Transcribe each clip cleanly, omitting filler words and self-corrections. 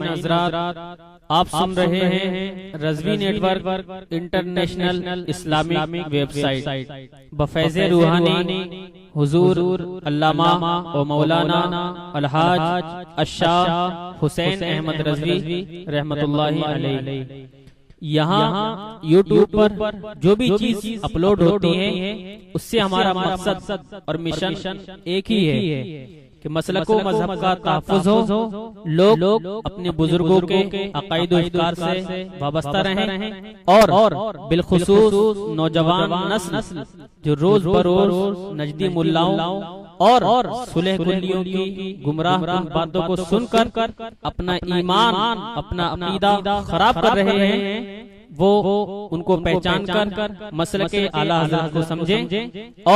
حضرات، آپ سن رہے ہیں Rizvi network international Islamic website بفیض روحانی حضور علامہ و مولانا الحاج الشاہ حسین احمد رضوی رحمت اللہ علیہ۔ یہاں یوٹیوب پر جو بھی چیز اپلوڈ ہوتی ہے اس سے ہمارا مقصد اور مشن ایک ہی ہے کہ مسلک و مذہب کا تحفظ ہو، لوگ اپنے بزرگوں کے عقائد و افکار سے وابستہ رہیں، اور بالخصوص نوجوان نسل جو روز بروز نجدی ملاؤں اور صلح کلیوں کی گمراہ باتوں کو سن کر اپنا ایمان، اپنا عقیدہ خراب کر رہے ہیں، وہ ان کو پہچان کر مسلک اعلیٰ حضرت کو سمجھیں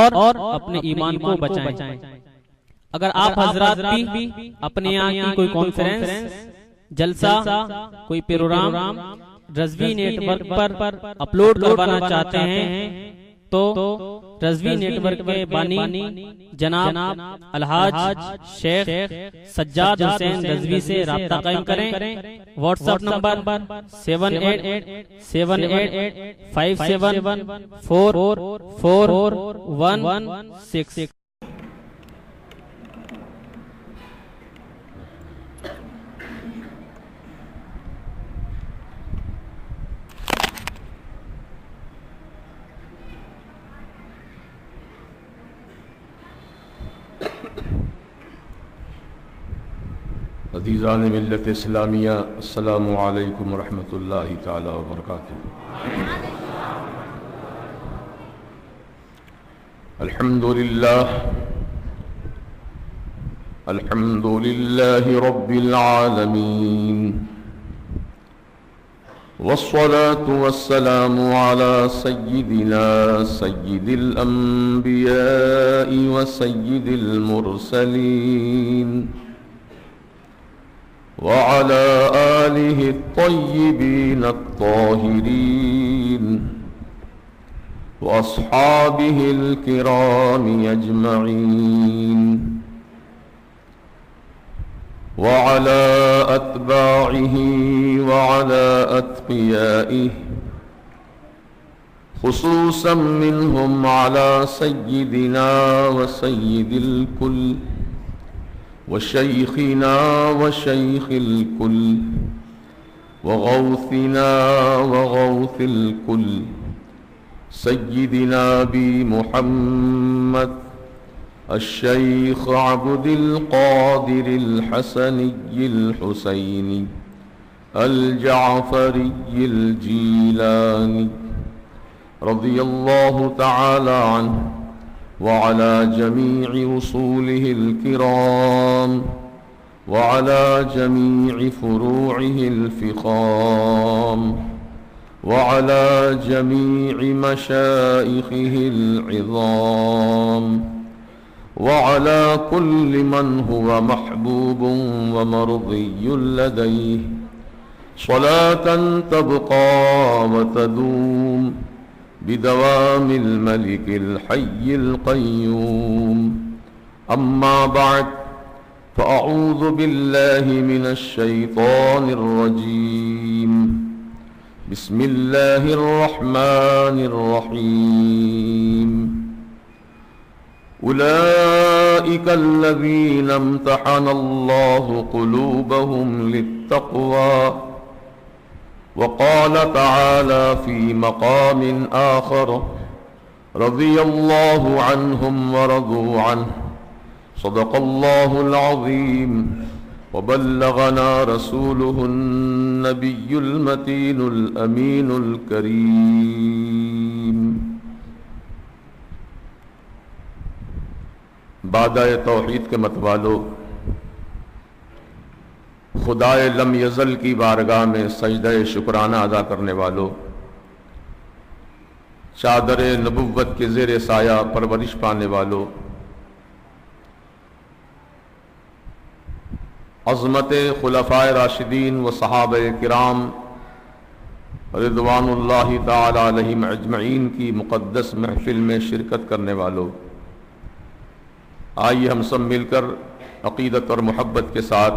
اور اپنے ایمان کو بچائیں۔ اگر آپ حضرات بھی اپنے یہاں کی کوئی کانفرنس، جلسہ، کوئی پروگرام رضوی نیٹ ورک پر اپلوڈ کروانا چاہتے ہیں تو رضوی نیٹ ورک کے بانی جناب الحاج شیخ سجاد حسین رضوی سے رابطہ قائم کریں۔ What's app number 7887574416۔ عزیزان ملت اسلامیہ، السلام علیکم ورحمۃ اللہ تعالی وبرکاتہ۔ الحمد للہ رب العالمین، والصلاة والسلام على سیدنا سید الانبیاء وسید المرسلین وعلى آله الطيبين الطاهرين وأصحابه الكرام أجمعين وعلى أتباعه وعلى أتقيائه، خصوصا منهم على سيدنا وسيد الكل وشيخنا وشيخ الكل وغوثنا وغوث الكل سيدنا أبي محمد الشيخ عبد القادر الحسني الحسيني الجعفري الجيلاني رضي الله تعالى عنه وعلى جميع رسوله الكرام وعلى جميع فروعه الفخام وعلى جميع مشائخه العظام وعلى كل من هو محبوب ومرضي لديه صلاة تبقى وتدوم بدوام الملك الحي القيوم، أما بعد، فأعوذ بالله من الشيطان الرجيم، بسم الله الرحمن الرحيم، أولئك الذين امتحن الله قلوبهم للتقوى، وقال تعالى في مقام آخر رضي الله عنهم ورضوا عنه، صدق الله العظيم، وبلغنا رسوله النبي المتين الأمين الكريم۔ بادائے توحید کے متوالو، خدائے لم یزل کی بارگاہ میں سجدہ شکرانہ ادا کرنے والوں، چادر نبوت کے زیر سایہ پرورش پانے والوں، عظمت خلفائے راشدین و صحابہ کرام رضوان اللہ تعالی علیہم اجمعین کی مقدس محفل میں شرکت کرنے والوں، آئیے ہم سب مل کر عقیدت اور محبت کے ساتھ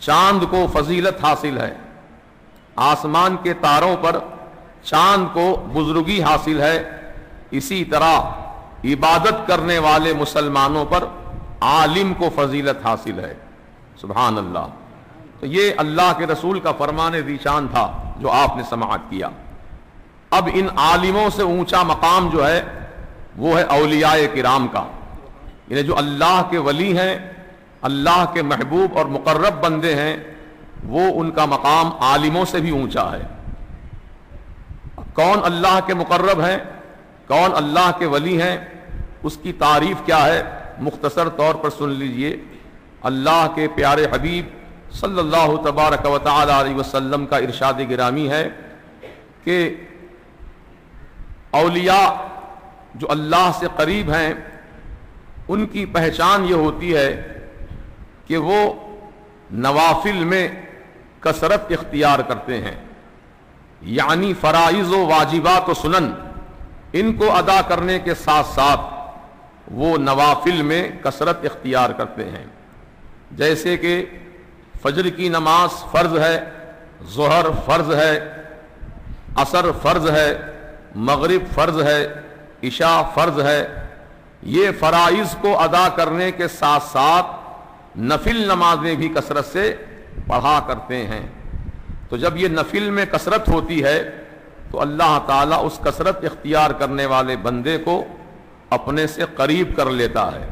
چاند کو فضیلت حاصل ہے، آسمان کے تاروں پر چاند کو بزرگی حاصل ہے، اسی طرح عبادت کرنے والے مسلمانوں پر عالم کو فضیلت حاصل ہے۔ سبحان اللہ۔ تو یہ اللہ کے رسول کا فرمان ذیشان تھا جو آپ نے سماعت کیا۔ اب ان عالموں سے اونچا مقام جو ہے وہ ہے اولیاء کرام کا، یعنی جو اللہ کے ولی ہیں، اللہ کے محبوب اور مقرب بندے ہیں، وہ ان کا مقام عالموں سے بھی اونچا ہے۔ کون اللہ کے مقرب ہیں، کون اللہ کے ولی ہیں، اس کی تعریف کیا ہے مختصر طور پر سن لیجئے۔ اللہ کے پیارے حبیب صلی اللہ تبارک و تعالی علیہ وسلم کا ارشاد گرامی ہے کہ اولیاء جو اللہ سے قریب ہیں ان کی پہچان یہ ہوتی ہے کہ وہ نوافل میں کثرت اختیار کرتے ہیں، یعنی فرائض و واجبات و سنن ان کو ادا کرنے کے ساتھ ساتھ وہ نوافل میں کثرت اختیار کرتے ہیں، جیسے کہ فجر کی نماز فرض ہے، ظہر فرض ہے، عصر فرض ہے، مغرب فرض ہے، عشاء فرض ہے۔ یہ فرائض کو ادا کرنے کے ساتھ ساتھ نفل نمازیں بھی کثرت سے پڑھا کرتے ہیں۔ تو جب یہ نفل میں کثرت ہوتی ہے تو اللہ تعالیٰ اس کثرت اختیار کرنے والے بندے کو اپنے سے قریب کر لیتا ہے،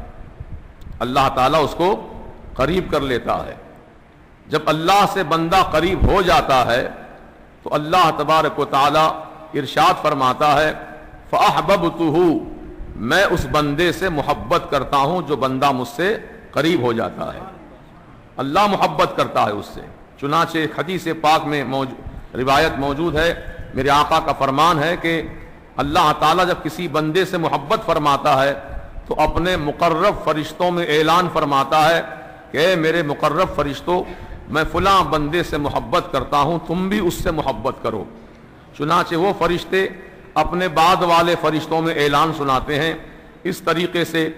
اللہ تعالیٰ اس کو قریب کر لیتا ہے۔ جب اللہ سے بندہ قریب ہو جاتا ہے تو اللہ تبارک و تعالیٰ ارشاد فرماتا ہے فَأَحْبَبْتُهُ، میں اس بندے سے محبت کرتا ہوں جو بندہ مجھ سے قریب ہو جاتا ہے، اللہ محبت کرتا ہے اس سے۔ چنانچہ ایک حدیث پاک میں روایت موجود ہے، میرے آقا کا فرمان ہے کہ اللہ تعالیٰ جب کسی بندے سے محبت فرماتا ہے تو اپنے مقرب فرشتوں میں اعلان فرماتا ہے کہ اے میرے مقرب فرشتوں، میں فلاں بندے سے محبت کرتا ہوں، تم بھی اس سے محبت کرو۔ چنانچہ وہ فرشتے اپنے بعد والے فرشتوں میں اعلان سناتے ہیں۔ اس طریقے سے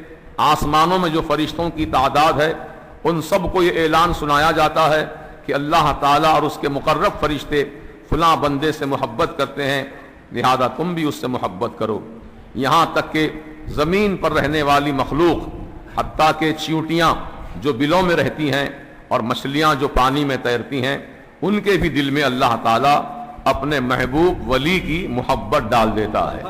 آسمانوں میں جو فرشتوں کی تعداد ہے ان سب کو یہ اعلان سنایا جاتا ہے کہ اللہ تعالیٰ اور اس کے مقرب فرشتے فلاں بندے سے محبت کرتے ہیں، لہذا تم بھی اس سے محبت کرو۔ یہاں تک کہ زمین پر رہنے والی مخلوق، حتیٰ کہ چیونٹیاں جو بلوں میں رہتی ہیں اور مچھلیاں جو پانی میں تیرتی ہیں، ان کے بھی دل میں اللہ تعالیٰ اپنے محبوب ولی کی محبت ڈال دیتا ہے،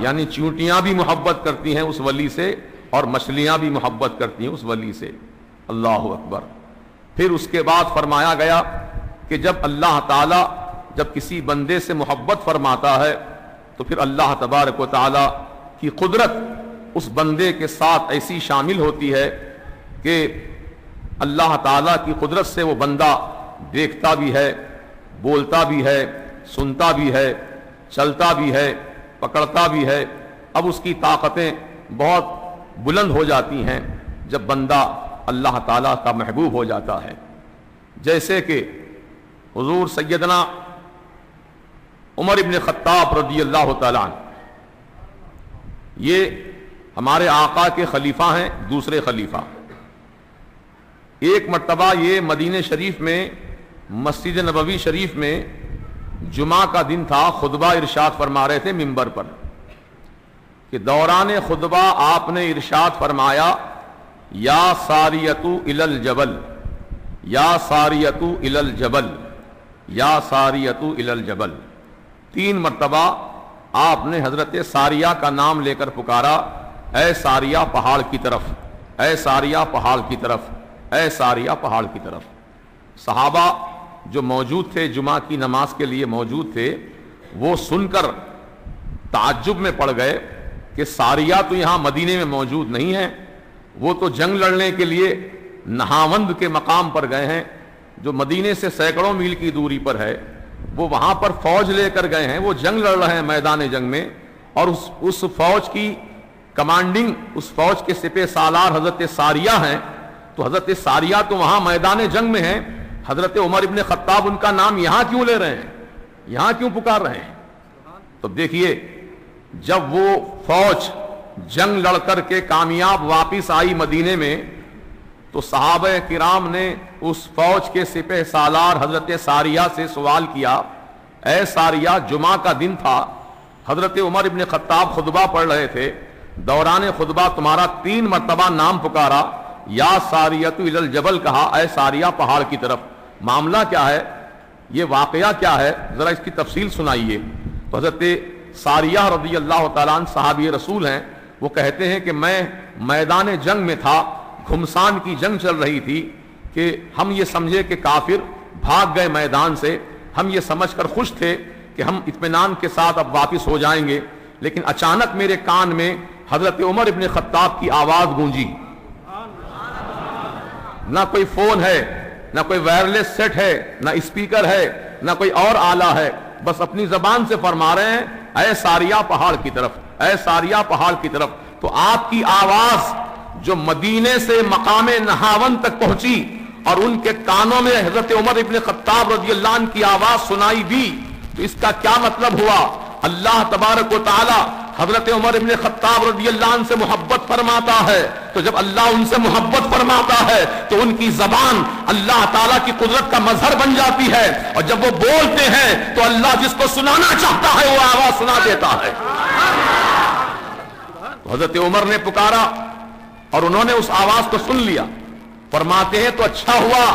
یعنی چیونٹیاں بھی محبت کرتی ہیں اس ولی سے اور مچھلیاں بھی محبت کرتی ہیں اس ولی سے۔ اللہ اکبر۔ پھر اس کے بعد فرمایا گیا کہ جب اللہ تعالیٰ جب کسی بندے سے محبت فرماتا ہے تو پھر اللہ تبارک و تعالیٰ کی قدرت اس بندے کے ساتھ ایسی شامل ہوتی ہے کہ اللہ تعالیٰ کی قدرت سے وہ بندہ دیکھتا بھی ہے، بولتا بھی ہے، سنتا بھی ہے، چلتا بھی ہے، پکڑتا بھی ہے۔ اب اس کی طاقتیں بہت بلند ہو جاتی ہیں جب بندہ اللہ تعالیٰ کا محبوب ہو جاتا ہے، جیسے کہ حضور سیدنا عمر ابن خطاب رضی اللہ تعالیٰ عنہ، یہ ہمارے آقا کے خلیفہ ہیں، دوسرے خلیفہ۔ ایک مرتبہ یہ مدینہ شریف میں مسجد نبوی شریف میں جمعہ کا دن تھا، خطبہ ارشاد فرما رہے تھے منبر پر کہ دوران خطبہ آپ نے ارشاد فرمایا یا ساریتو الی الجبل، یا ساریتو الی الجبل، یا ساریتو الی الجبل۔ 3 مرتبہ آپ نے حضرت ساریہ کا نام لے کر پکارا، اے ساریہ پہاڑ کی طرف، اے ساریہ پہاڑ کی طرف، اے ساریہ پہاڑ کی طرف۔ صحابہ جو موجود تھے، جمعہ کی نماز کے لیے موجود تھے، وہ سن کر تعجب میں پڑ گئے کہ ساریہ تو یہاں مدینے میں موجود نہیں ہے، وہ تو جنگ لڑنے کے لیے نہاوند کے مقام پر گئے ہیں جو مدینے سے سینکڑوں میل کی دوری پر ہے، وہ وہاں پر فوج لے کر گئے ہیں، وہ جنگ لڑ رہے ہیں میدان جنگ میں، اور اس فوج کی کمانڈنگ، اس فوج کے سپہ سالار حضرت ساریہ ہیں، تو حضرت ساریہ تو وہاں میدان جنگ میں ہیں، حضرت عمر ابن خطاب ان کا نام یہاں کیوں لے رہے ہیں، یہاں کیوں پکار رہے ہیں؟ تو دیکھیے جب وہ فوج جنگ لڑ کر کے کامیاب واپس آئی مدینے میں تو صحابہ کرام نے اس فوج کے سپہ سالار حضرت ساریہ سے سوال کیا، اے ساریہ، جمعہ کا دن تھا، حضرت عمر ابن خطاب خطبہ پڑھ رہے تھے، دوران خطبہ تمہارا 3 مرتبہ نام پکارا، یا ساریۃ الی الجبل کہا، اے ساریہ پہاڑ کی طرف، معاملہ کیا ہے، یہ واقعہ کیا ہے، ذرا اس کی تفصیل سنائیے۔ تو حضرت ساریہ رضی اللہ تعالیٰ عنہ صحابی رسول ہیں، وہ کہتے ہیں کہ میں میدان جنگ میں تھا، گھمسان کی جنگ چل رہی تھی کہ ہم یہ سمجھے کہ کافر بھاگ گئے میدان سے، ہم یہ سمجھ کر خوش تھے کہ ہم اطمینان کے ساتھ اب واپس ہو جائیں گے، لیکن اچانک میرے کان میں حضرت عمر ابن خطاب کی آواز گونجی۔ نہ کوئی فون ہے، نہ کوئی وائرلیس سیٹ ہے، نہ اسپیکر ہے، نہ کوئی اور آلہ ہے، بس اپنی زبان سے فرما رہے ہیں، اے ساریہ پہاڑ کی طرف، اے ساریہ پہاڑ کی طرف۔ تو آپ کی آواز جو مدینے سے مقام نہاون تک پہنچی اور ان کے کانوں میں حضرت عمر ابن خطاب رضی اللہ عنہ کی آواز سنائی دی، تو اس کا کیا مطلب ہوا؟ اللہ تبارک و تعالی حضرت عمر ابن خطاب رضی اللہ عنہ سے محبت فرماتا ہے، تو جب اللہ ان سے محبت فرماتا ہے تو ان کی زبان اللہ تعالیٰ کی قدرت کا مظہر بن جاتی ہے، اور جب وہ بولتے ہیں تو اللہ جس کو سنانا چاہتا ہے وہ آواز سنا دیتا ہے۔ تو حضرت عمر نے پکارا اور انہوں نے اس آواز کو سن لیا۔ فرماتے ہیں تو اچھا ہوا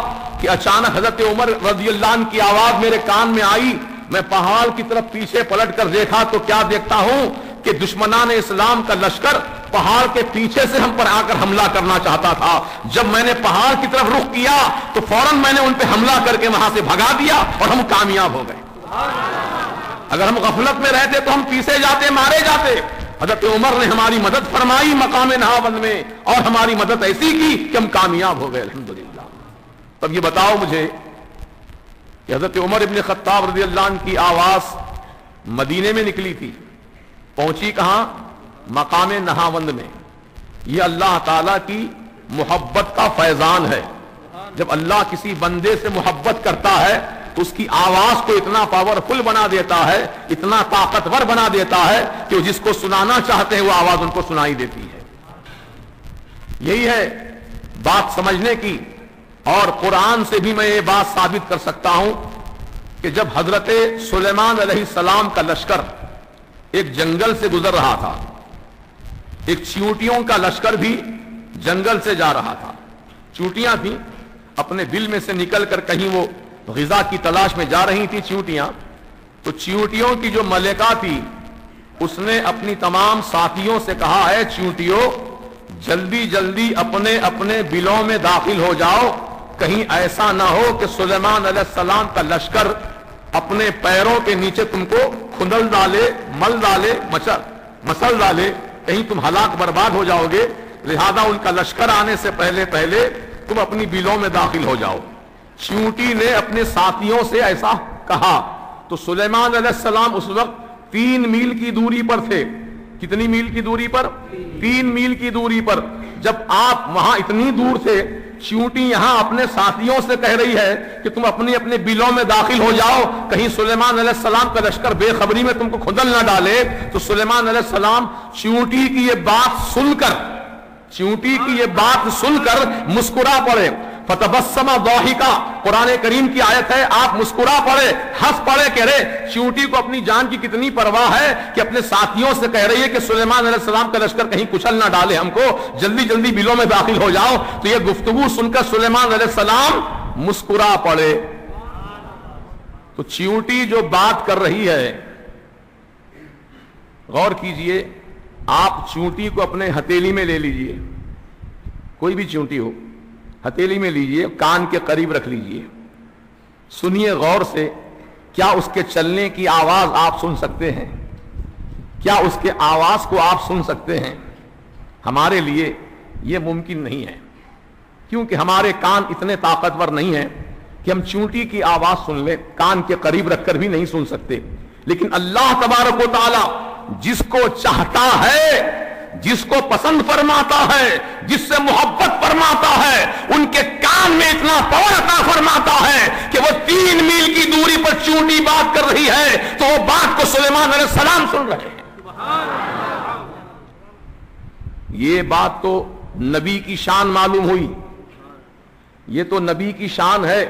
کہ اچانک حضرت عمر رضی اللہ عنہ کی آواز میرے کان میں آئی، میں پہاڑ کی طرف پیچھے پلٹ کر دیکھا تو کیا دیکھتا ہوں کہ دشمنان اسلام کا لشکر پہاڑ کے پیچھے سے ہم پر آ کر حملہ کرنا چاہتا تھا۔ جب میں نے پہاڑ کی طرف رخ کیا تو فوراً میں نے ان پہ حملہ کر کے وہاں سے بھگا دیا اور ہم کامیاب ہو گئے۔ اگر ہم غفلت میں رہتے تو ہم پیچھے جاتے، مارے جاتے۔ حضرت عمر نے ہماری مدد فرمائی مقام نہاون میں، اور ہماری مدد ایسی کی کہ ہم کامیاب ہو گئے الحمدللہ۔ تب یہ بتاؤ مجھے کہ حضرت عمر ابن خطاب رضی اللہ عنہ کی آواز مدینے میں نکلی تھی، پہنچی کہاں؟ مقام نہاوند میں۔ یہ اللہ تعالیٰ کی محبت کا فیضان ہے۔ جب اللہ کسی بندے سے محبت کرتا ہے تو اس کی آواز کو اتنا پاورفل بنا دیتا ہے، اتنا طاقتور بنا دیتا ہے کہ جس کو سنانا چاہتے ہیں وہ آواز ان کو سنائی دیتی ہے۔ یہی ہے بات سمجھنے کی، اور قرآن سے بھی میں یہ بات ثابت کر سکتا ہوں کہ جب حضرت سلیمان علیہ السلام کا لشکر ایک جنگل سے گزر رہا تھا، ایک چیونٹیوں کا لشکر بھی جنگل سے جا رہا تھا، چیونٹیاں تھیں، اپنے بل میں سے نکل کر کہیں وہ غذا کی تلاش میں جا رہی تھی چیونٹیاں، تو چیونٹیوں کی جو ملکہ تھی اس نے اپنی تمام ساتھیوں سے کہا، اے چیونٹیوں جلدی جلدی اپنے اپنے بلوں میں داخل ہو جاؤ، کہیں ایسا نہ ہو کہ سلیمان علیہ السلام کا لشکر اپنے پیروں کے نیچے تم کو کھندل ڈالے، مل ڈالے، مسل ڈالے، کہیں تم ہلاک برباد ہو جاؤ گے، لہذا ان کا لشکر آنے سے پہلے پہلے تم اپنی بلوں میں داخل ہو جاؤ۔ چیونٹی نے اپنے ساتھیوں سے ایسا کہا تو سلیمان علیہ السلام اس وقت 3 میل کی دوری پر تھے۔ کتنی میل کی دوری پر؟ 3 میل کی دوری پر۔ جب آپ وہاں اتنی دور تھے، چیونٹی یہاں اپنے ساتھیوں سے کہہ رہی ہے کہ تم اپنے اپنے بلوں میں داخل ہو جاؤ، کہیں سلیمان علیہ السلام کا لشکر بے خبری میں تم کو کھدل نہ ڈالے، تو سلیمان علیہ السلام چیونٹی کی یہ بات سن کر مسکرا پڑے۔ فتبسم ضاحکا، قرآن کریم کی آیت ہے، آپ مسکرا پڑے، ہنس پڑے، کہہ رہے چیونٹی کو اپنی جان کی کتنی پرواہ ہے کہ اپنے ساتھیوں سے کہہ رہی ہے کہ سلیمان علیہ السلام کا لشکر کہیں کچل نہ ڈالے ہم کو، جلدی جلدی بلوں میں داخل ہو جاؤ۔ تو یہ گفتگو سن کر سلیمان علیہ السلام مسکرا پڑے۔ تو چیونٹی جو بات کر رہی ہے، غور کیجئے، آپ چیونٹی کو اپنے ہتھیلی میں لے لیجئے، کوئی بھی چیونٹی ہو ہتھیلی میں لیجئے، کان کے قریب رکھ لیجئے، سنیے غور سے، کیا اس کے چلنے کی آواز آپ سن سکتے ہیں؟ کیا اس کے آواز کو آپ سن سکتے ہیں؟ ہمارے لیے یہ ممکن نہیں ہے، کیونکہ ہمارے کان اتنے طاقتور نہیں ہیں کہ ہم چیونٹی کی آواز سن لیں، کان کے قریب رکھ کر بھی نہیں سن سکتے۔ لیکن اللہ تبارک و تعالی جس کو چاہتا ہے، جس کو پسند فرماتا ہے، جس سے محبت فرماتا ہے، ان کے کان میں اتنا پاور عطا فرماتا ہے کہ وہ 3 میل کی دوری پر چیونٹی بات کر رہی ہے تو وہ بات کو سلیمان علیہ السلام سن رہے ہیں۔ یہ بات تو نبی کی شان معلوم ہوئی یہ تو نبی کی شان ہے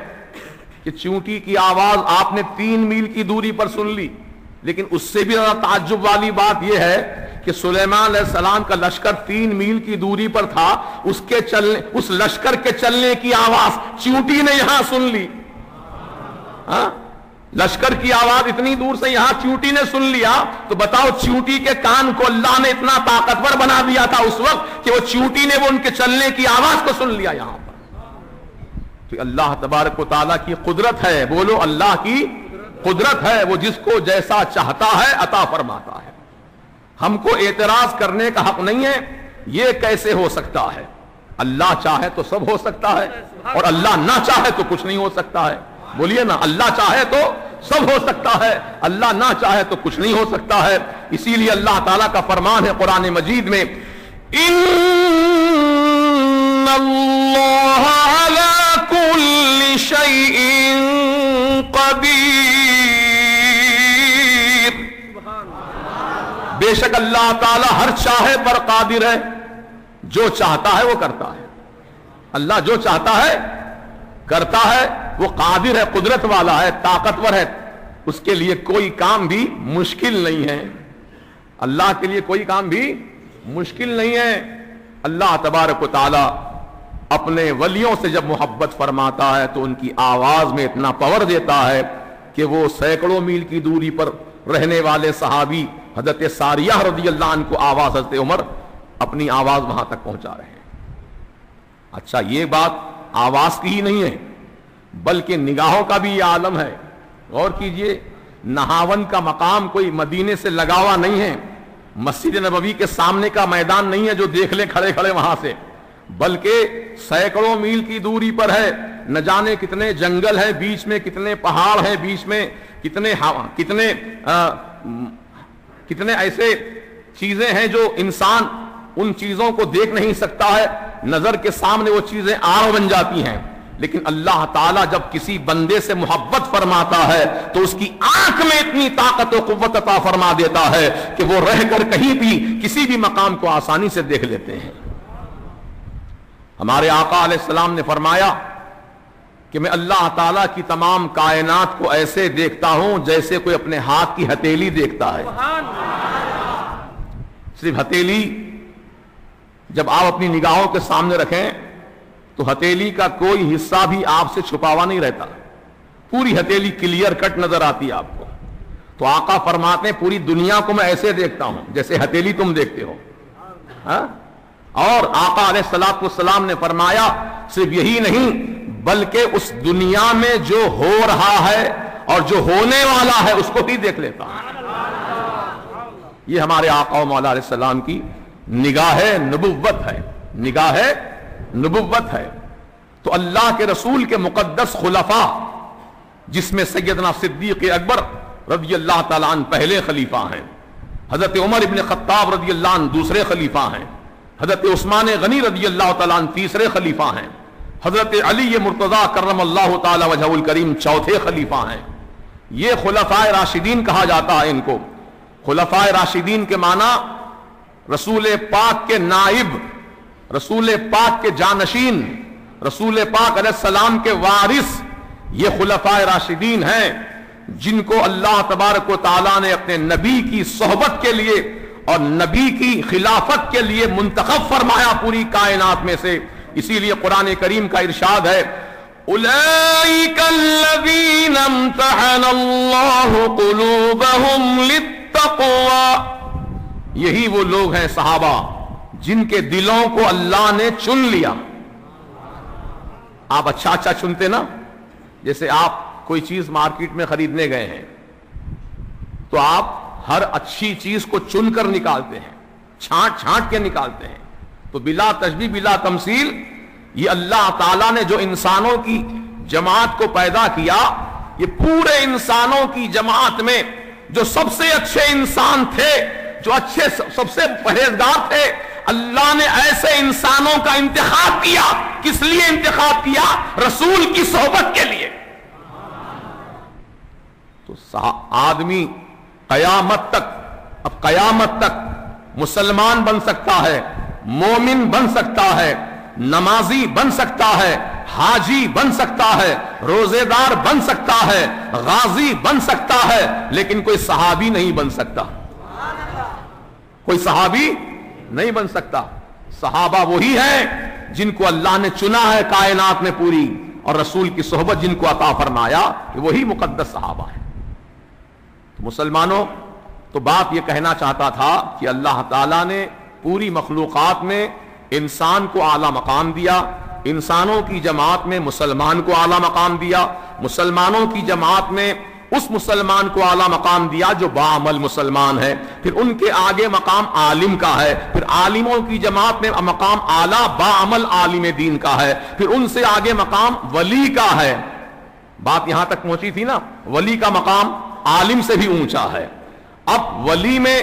کہ چونٹی کی آواز آپ نے 3 میل کی دوری پر سن لی، لیکن اس سے بھی زیادہ تعجب والی بات یہ ہے کہ سلیمان علیہ السلام کا لشکر 3 میل کی دوری پر تھا، اس لشکر کے چلنے کی آواز چونٹی نے یہاں سن لی. ہاں، لشکر کی آواز اتنی دور سے یہاں چونٹی نے سن لیا، تو بتاؤ چونٹی کے کان کو اللہ نے اتنا طاقتور بنا دیا تھا اس وقت کہ وہ چونٹی نے وہ ان کے چلنے کی آواز کو سن لیا یہاں پر. تو اللہ تبارک و تعالیٰ کی قدرت ہے. بولو اللہ کی قدرت ہے، وہ جس کو جیسا چاہتا ہے عطا فرماتا ہے. ہم کو اعتراض کرنے کا حق نہیں ہے یہ کیسے ہو سکتا ہے. اللہ چاہے تو سب ہو سکتا ہے، اور اللہ نہ چاہے تو کچھ نہیں ہو سکتا ہے. بولیے نا، اللہ چاہے تو سب ہو سکتا ہے، اللہ نہ چاہے تو کچھ نہیں ہو سکتا ہے. اسی لیے اللہ تعالیٰ کا فرمان ہے قرآن مجید میں، ان اللہ علی کل شیء قدیر. بے شک اللہ تعالیٰ ہر چاہے پر قادر ہے، جو چاہتا ہے وہ کرتا ہے. اللہ جو چاہتا ہے کرتا ہے، وہ قادر ہے، قدرت والا ہے، طاقتور ہے. اس کے لیے کوئی کام بھی مشکل نہیں ہے. اللہ کے لیے کوئی کام بھی مشکل نہیں ہے. اللہ تبارک و تعالی اپنے ولیوں سے جب محبت فرماتا ہے تو ان کی آواز میں اتنا پاور دیتا ہے کہ وہ سینکڑوں میل کی دوری پر رہنے والے صحابی حضرت ساریہ رضی اللہ عنہ کو آواز، حضرت عمر اپنی آواز وہاں تک پہنچا رہے ہیں. اچھا، یہ بات آواز کی ہی نہیں ہے بلکہ نگاہوں کا بھی یہ عالم ہے. غور کیجئے، نہاون کا مقام کوئی مدینے سے لگا ہوا نہیں ہے، مسجد نبوی کے سامنے کا میدان نہیں ہے جو دیکھ لیں کھڑے کھڑے وہاں سے، بلکہ سینکڑوں میل کی دوری پر ہے. نہ جانے کتنے جنگل ہیں بیچ میں، کتنے پہاڑ ہیں بیچ میں، کتنے ایسے چیزیں ہیں جو انسان ان چیزوں کو دیکھ نہیں سکتا ہے. نظر کے سامنے وہ چیزیں آڑ بن جاتی ہیں. لیکن اللہ تعالیٰ جب کسی بندے سے محبت فرماتا ہے تو اس کی آنکھ میں اتنی طاقت و قوت عطا فرما دیتا ہے کہ وہ رہ کر کہیں بھی کسی بھی مقام کو آسانی سے دیکھ لیتے ہیں. ہمارے آقا علیہ السلام نے فرمایا کہ میں اللہ تعالیٰ کی تمام کائنات کو ایسے دیکھتا ہوں جیسے کوئی اپنے ہاتھ کی ہتھیلی دیکھتا ہے. صرف ہتھیلی جب آپ اپنی نگاہوں کے سامنے رکھیں تو ہتھیلی کا کوئی حصہ بھی آپ سے چھپا ہوا نہیں رہتا، پوری ہتھیلی کلیئر کٹ نظر آتی ہے آپ کو. تو آقا فرماتے ہیں پوری دنیا کو میں ایسے دیکھتا ہوں جیسے ہتھیلی تم دیکھتے ہو. اور آقا علیہ الصلوۃ والسلام نے فرمایا صرف یہی نہیں بلکہ اس دنیا میں جو ہو رہا ہے اور جو ہونے والا ہے اس کو بھی دیکھ لیتا ہوں. یہ ہمارے آقا و مولا علیہ السلام کی نگاہ نبوت ہے، نگاہ نبوت ہے. تو اللہ کے رسول کے مقدس خلفاء جس میں سیدنا صدیق اکبر رضی اللہ تعالیٰ عنہ پہلے خلیفہ ہیں، حضرت عمر ابن خطاب رضی اللہ عنہ دوسرے خلیفہ ہیں، حضرت عثمان غنی رضی اللہ تعالیٰ عنہ تیسرے خلیفہ ہیں، حضرت علی مرتضی کرم اللہ تعالی وجہہ الکریم چوتھے خلیفہ ہیں. یہ خلفاء راشدین کہا جاتا ہے ان کو. خلفاء راشدین کے معنی رسول پاک کے نائب، رسول پاک کے جانشین، رسول پاک علیہ السلام کے وارث. یہ خلفاء راشدین ہیں جن کو اللہ تبارک و تعالیٰ نے اپنے نبی کی صحبت کے لیے اور نبی کی خلافت کے لیے منتخب فرمایا پوری کائنات میں سے. اسی لیے قرآن کریم کا ارشاد ہے اولئک الذین امتحن اللہ قلوبہم للتقوی. یہی وہ لوگ ہیں صحابہ جن کے دلوں کو اللہ نے چن لیا. آپ اچھا اچھا چنتے نا، جیسے آپ کوئی چیز مارکیٹ میں خریدنے گئے ہیں تو آپ ہر اچھی چیز کو چن کر نکالتے ہیں، چھانٹ چھانٹ کے نکالتے ہیں. تو بلا تشبیہ بلا تمثیل یہ اللہ تعالیٰ نے جو انسانوں کی جماعت کو پیدا کیا، یہ پورے انسانوں کی جماعت میں جو سب سے اچھے انسان تھے، جو اچھے سب سے پرہیزگار تھے، اللہ نے ایسے انسانوں کا انتخاب کیا. کس لیے انتخاب کیا؟ رسول کی صحبت کے لیے. تو آدمی قیامت تک، اب قیامت تک مسلمان بن سکتا ہے، مومن بن سکتا ہے، نمازی بن سکتا ہے، حاجی بن سکتا ہے، روزے دار بن سکتا ہے، غازی بن سکتا ہے، لیکن کوئی صحابی نہیں بن سکتا، کوئی صحابی نہیں بن سکتا۔ صحابہ وہی ہیں جن کو اللہ نے چنا ہے کائنات میں پوری، اور رسول کی صحبت جن کو عطا فرمایا، وہی مقدس صحابہ ہے۔ مسلمانوں، تو بات یہ کہنا چاہتا تھا کہ اللہ تعالیٰ نے پوری مخلوقات میں انسان کو اعلیٰ مقام دیا، انسانوں کی جماعت میں مسلمان کو اعلیٰ مقام دیا، مسلمانوں کی جماعت میں اس مسلمان کو اعلیٰ مقام دیا جو باعمل مسلمان ہے، پھر ان کے آگے مقام عالم کا ہے، پھر عالموں کی جماعت میں مقام اعلیٰ باعمل عالم دین کا ہے، پھر ان سے آگے مقام ولی کا ہے۔ بات یہاں تک پہنچی تھی نا، ولی کا مقام عالم سے بھی اونچا ہے۔ اب ولی میں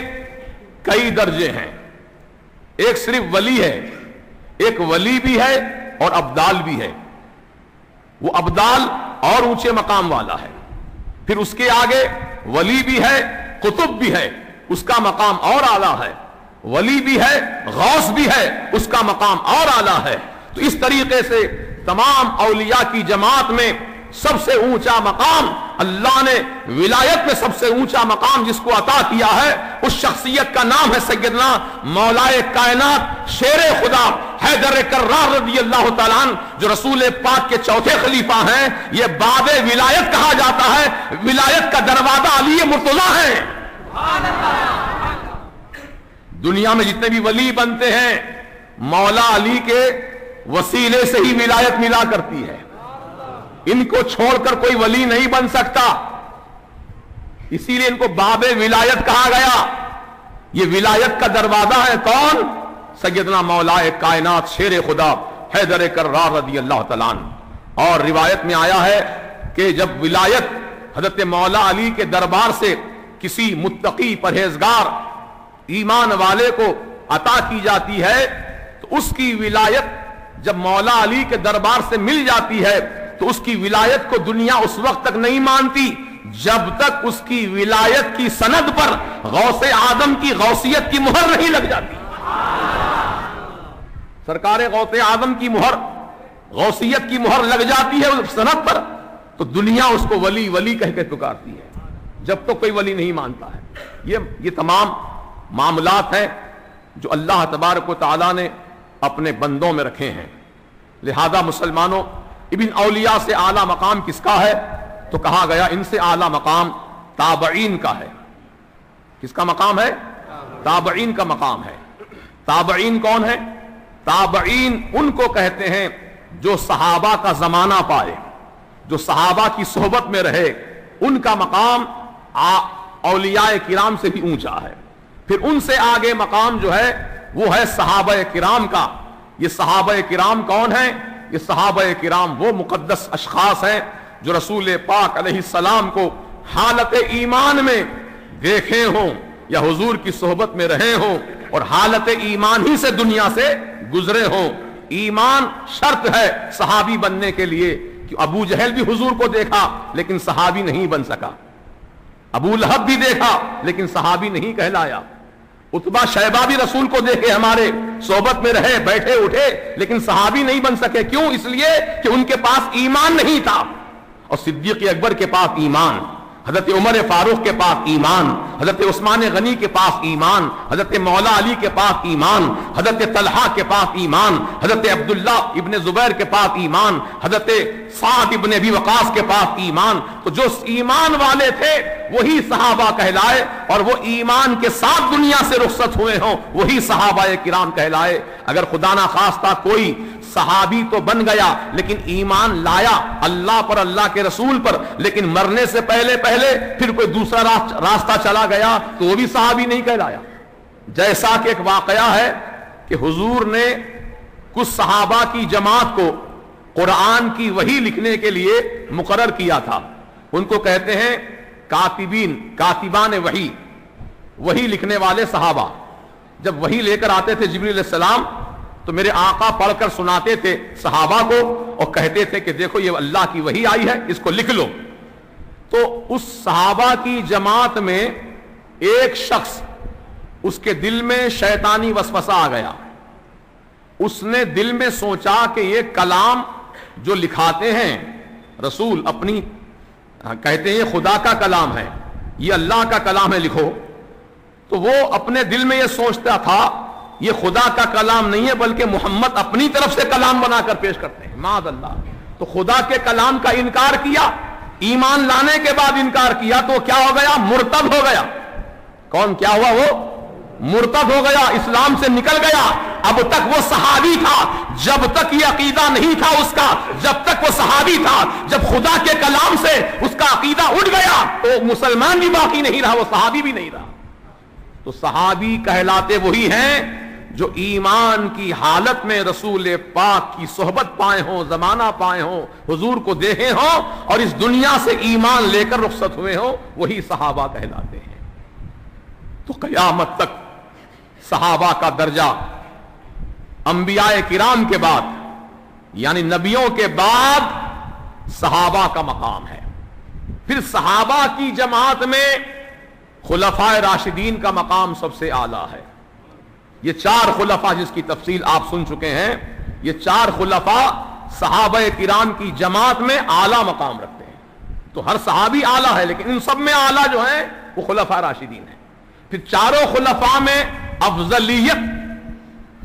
کئی درجے ہیں، ایک صرف ولی ہے، ایک ولی بھی ہے اور ابدال بھی ہے۔ وہ ابدال اور اونچے مقام والا ہے، پھر اس کے آگے ولی بھی ہے، قطب بھی ہے، اس کا مقام اور اعلیٰ ہے، ولی بھی ہے، غوث بھی ہے، اس کا مقام اور اعلیٰ ہے۔ تو اس طریقے سے تمام اولیاء کی جماعت میں سب سے اونچا مقام اللہ نے ولایت میں سب سے اونچا مقام جس کو عطا کیا ہے، اس شخصیت کا نام ہے سیدنا مولائے کائنات شیر خدا حیدر کرار رضی اللہ تعالیٰ عنہ، جو رسول پاک کے چوتھے خلیفہ ہیں۔ یہ باب ولایت کہا جاتا ہے، ولایت کا دروازہ علی مرتضیٰ ہے۔ دنیا میں جتنے بھی ولی بنتے ہیں، مولا علی کے وسیلے سے ہی ولایت ملا کرتی ہے، ان کو چھوڑ کر کوئی ولی نہیں بن سکتا، اسی لیے ان کو باب ولایت کہا گیا۔ یہ ولایت کا دروازہ ہے کون؟ سیدنا مولا کائنات شیر خدا حیدر کرار رضی اللہ تعالیٰ عنہ۔ اور روایت میں آیا ہے کہ جب ولایت حضرت مولا علی کے دربار سے کسی متقی پرہیزگار ایمان والے کو عطا کی جاتی ہے، تو اس کی ولایت جب مولا علی کے دربار سے مل جاتی ہے تو اس کی ولایت کو دنیا اس وقت تک نہیں مانتی جب تک اس کی ولایت کی سند پر غوث اعظم کی غوثیت کی مہر نہیں لگ جاتی۔ سرکار غوث اعظم کی مہر، غوثیت کی مہر لگ جاتی ہے اس سند پر، تو دنیا اس کو ولی ولی کہہ کے پکارتی ہے، جب تک کوئی ولی نہیں مانتا ہے۔ یہ تمام معاملات ہیں جو اللہ تبارک و تعالیٰ نے اپنے بندوں میں رکھے ہیں۔ لہذا مسلمانوں، ابن اولیاء سے اعلیٰ مقام کس کا ہے؟ تو کہا گیا ان سے اعلیٰ مقام تابعین کا ہے۔ کس کا مقام ہے؟ تابعین کا مقام ہے۔ تابعین کون ہے؟ تابعین ان کو کہتے ہیں جو صحابہ کا زمانہ پائے، جو صحابہ کی صحبت میں رہے، ان کا مقام اولیاء کرام سے بھی اونچا ہے۔ پھر ان سے آگے مقام جو ہے وہ ہے صحابہ کرام کا۔ یہ صحابہ کرام کون ہیں؟ یہ صحابہ کرام وہ مقدس اشخاص ہیں جو رسول پاک علیہ السلام کو حالت ایمان میں دیکھے ہوں یا حضور کی صحبت میں رہے ہوں اور حالت ایمان ہی سے دنیا سے گزرے ہوں۔ ایمان شرط ہے صحابی بننے کے لیے، کہ ابو جہل بھی حضور کو دیکھا لیکن صحابی نہیں بن سکا، ابو لہب بھی دیکھا لیکن صحابی نہیں کہلایا، عتبہ شیبہ بھی رسول کو دیکھے ہمارے صحبت میں رہے، بیٹھے اٹھے، لیکن صحابی نہیں بن سکے۔ کیوں؟ اس لیے کہ ان کے پاس ایمان نہیں تھا۔ اور صدیق اکبر کے پاس ایمان، حضرت عمر فاروق کے پاس ایمان، حضرت عثمان غنی کے پاس ایمان، حضرت مولا علی کے پاس ایمان، حضرت طلحہ کے پاس ایمان، حضرت عبداللہ ابن زبیر کے پاس ایمان، حضرت سعد ابن ابی وقاص کے پاس ایمان۔ تو جو ایمان والے تھے وہی صحابہ کہلائے، اور وہ ایمان کے ساتھ دنیا سے رخصت ہوئے ہوں وہی صحابہ کرام کہلائے۔ اگر خدا نہ خواستہ کوئی صحابی تو بن گیا لیکن ایمان لایا اللہ پر، اللہ کے رسول پر، لیکن مرنے سے پہلے پھر کوئی دوسرا راستہ چلا گیا تو وہ بھی صحابی نہیں کہلایا۔ جیسا کہ ایک واقعہ ہے کہ حضور نے کچھ صحابہ کی جماعت کو قرآن کی وحی لکھنے کے لیے مقرر کیا تھا۔ ان کو کہتے ہیں کاتبین، کاتبان وحی، وحی لکھنے والے صحابہ۔ جب وحی لے کر آتے تھے جبریل علیہ السلام تو میرے آقا پڑھ کر سناتے تھے صحابہ کو اور کہتے تھے کہ دیکھو یہ اللہ کی وحی آئی ہے، اس کو لکھ لو۔ تو اس صحابہ کی جماعت میں ایک شخص، اس کے دل میں شیطانی وسوسہ آ گیا، اس نے دل میں سوچا کہ یہ کلام جو لکھاتے ہیں رسول اپنی کہتے ہیں یہ خدا کا کلام ہے، یہ اللہ کا کلام ہے لکھو، تو وہ اپنے دل میں یہ سوچتا تھا یہ خدا کا کلام نہیں ہے بلکہ محمد اپنی طرف سے کلام بنا کر پیش کرتے ہیں، معاذ اللہ۔ تو خدا کے کلام کا انکار کیا، ایمان لانے کے بعد انکار کیا تو کیا ہو گیا؟ مرتد ہو گیا۔ کون کیا ہوا؟ وہ مرتد ہو گیا، اسلام سے نکل گیا۔ اب تک وہ صحابی تھا، جب تک یہ عقیدہ نہیں تھا اس کا، جب تک وہ صحابی تھا، جب خدا کے کلام سے اس کا عقیدہ اٹھ گیا تو مسلمان بھی باقی نہیں رہا، وہ صحابی بھی نہیں رہا۔ تو صحابی کہلاتے وہی ہیں جو ایمان کی حالت میں رسول پاک کی صحبت پائے ہوں، زمانہ پائے ہوں، حضور کو دیکھے ہوں اور اس دنیا سے ایمان لے کر رخصت ہوئے ہوں، وہی صحابہ کہلاتے ہیں۔ تو قیامت تک صحابہ کا درجہ انبیاء کرام کے بعد یعنی نبیوں کے بعد صحابہ کا مقام ہے۔ پھر صحابہ کی جماعت میں خلفائے راشدین کا مقام سب سے اعلیٰ ہے۔ یہ چار خلفاء جس کی تفصیل آپ سن چکے ہیں، یہ چار خلفاء صحابہ کرام کی جماعت میں اعلیٰ مقام رکھتے ہیں۔ تو ہر صحابی اعلیٰ ہے لیکن ان سب میں اعلیٰ جو ہے وہ خلفاء راشدین ہیں۔ پھر چاروں خلفاء میں افضلیت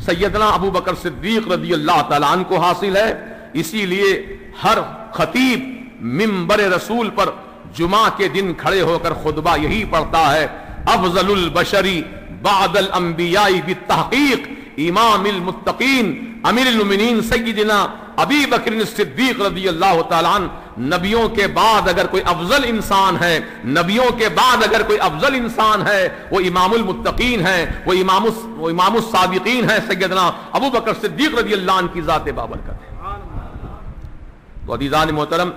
سیدنا ابو بکر صدیق رضی اللہ تعالیٰ عنہ کو حاصل ہے، اسی لیے ہر خطیب منبر رسول پر جمعہ کے دن کھڑے ہو کر خطبہ یہی پڑھتا ہے، افضل البشری بعد الانبیاء بالتحقیق امام المتقین امیر المؤمنین سیدنا ابی بکر صدیق رضی اللہ تعالیٰ عنہ، نبیوں کے بعد اگر کوئی افضل انسان ہے، نبیوں کے بعد اگر کوئی افضل انسان ہے وہ امام المتقین ہے، وہ امام الصادقین ہے، سیدنا ابو بکر صدیق رضی اللہ عنہ کی ذات بابرکت ہے۔ تو عزیزان محترم،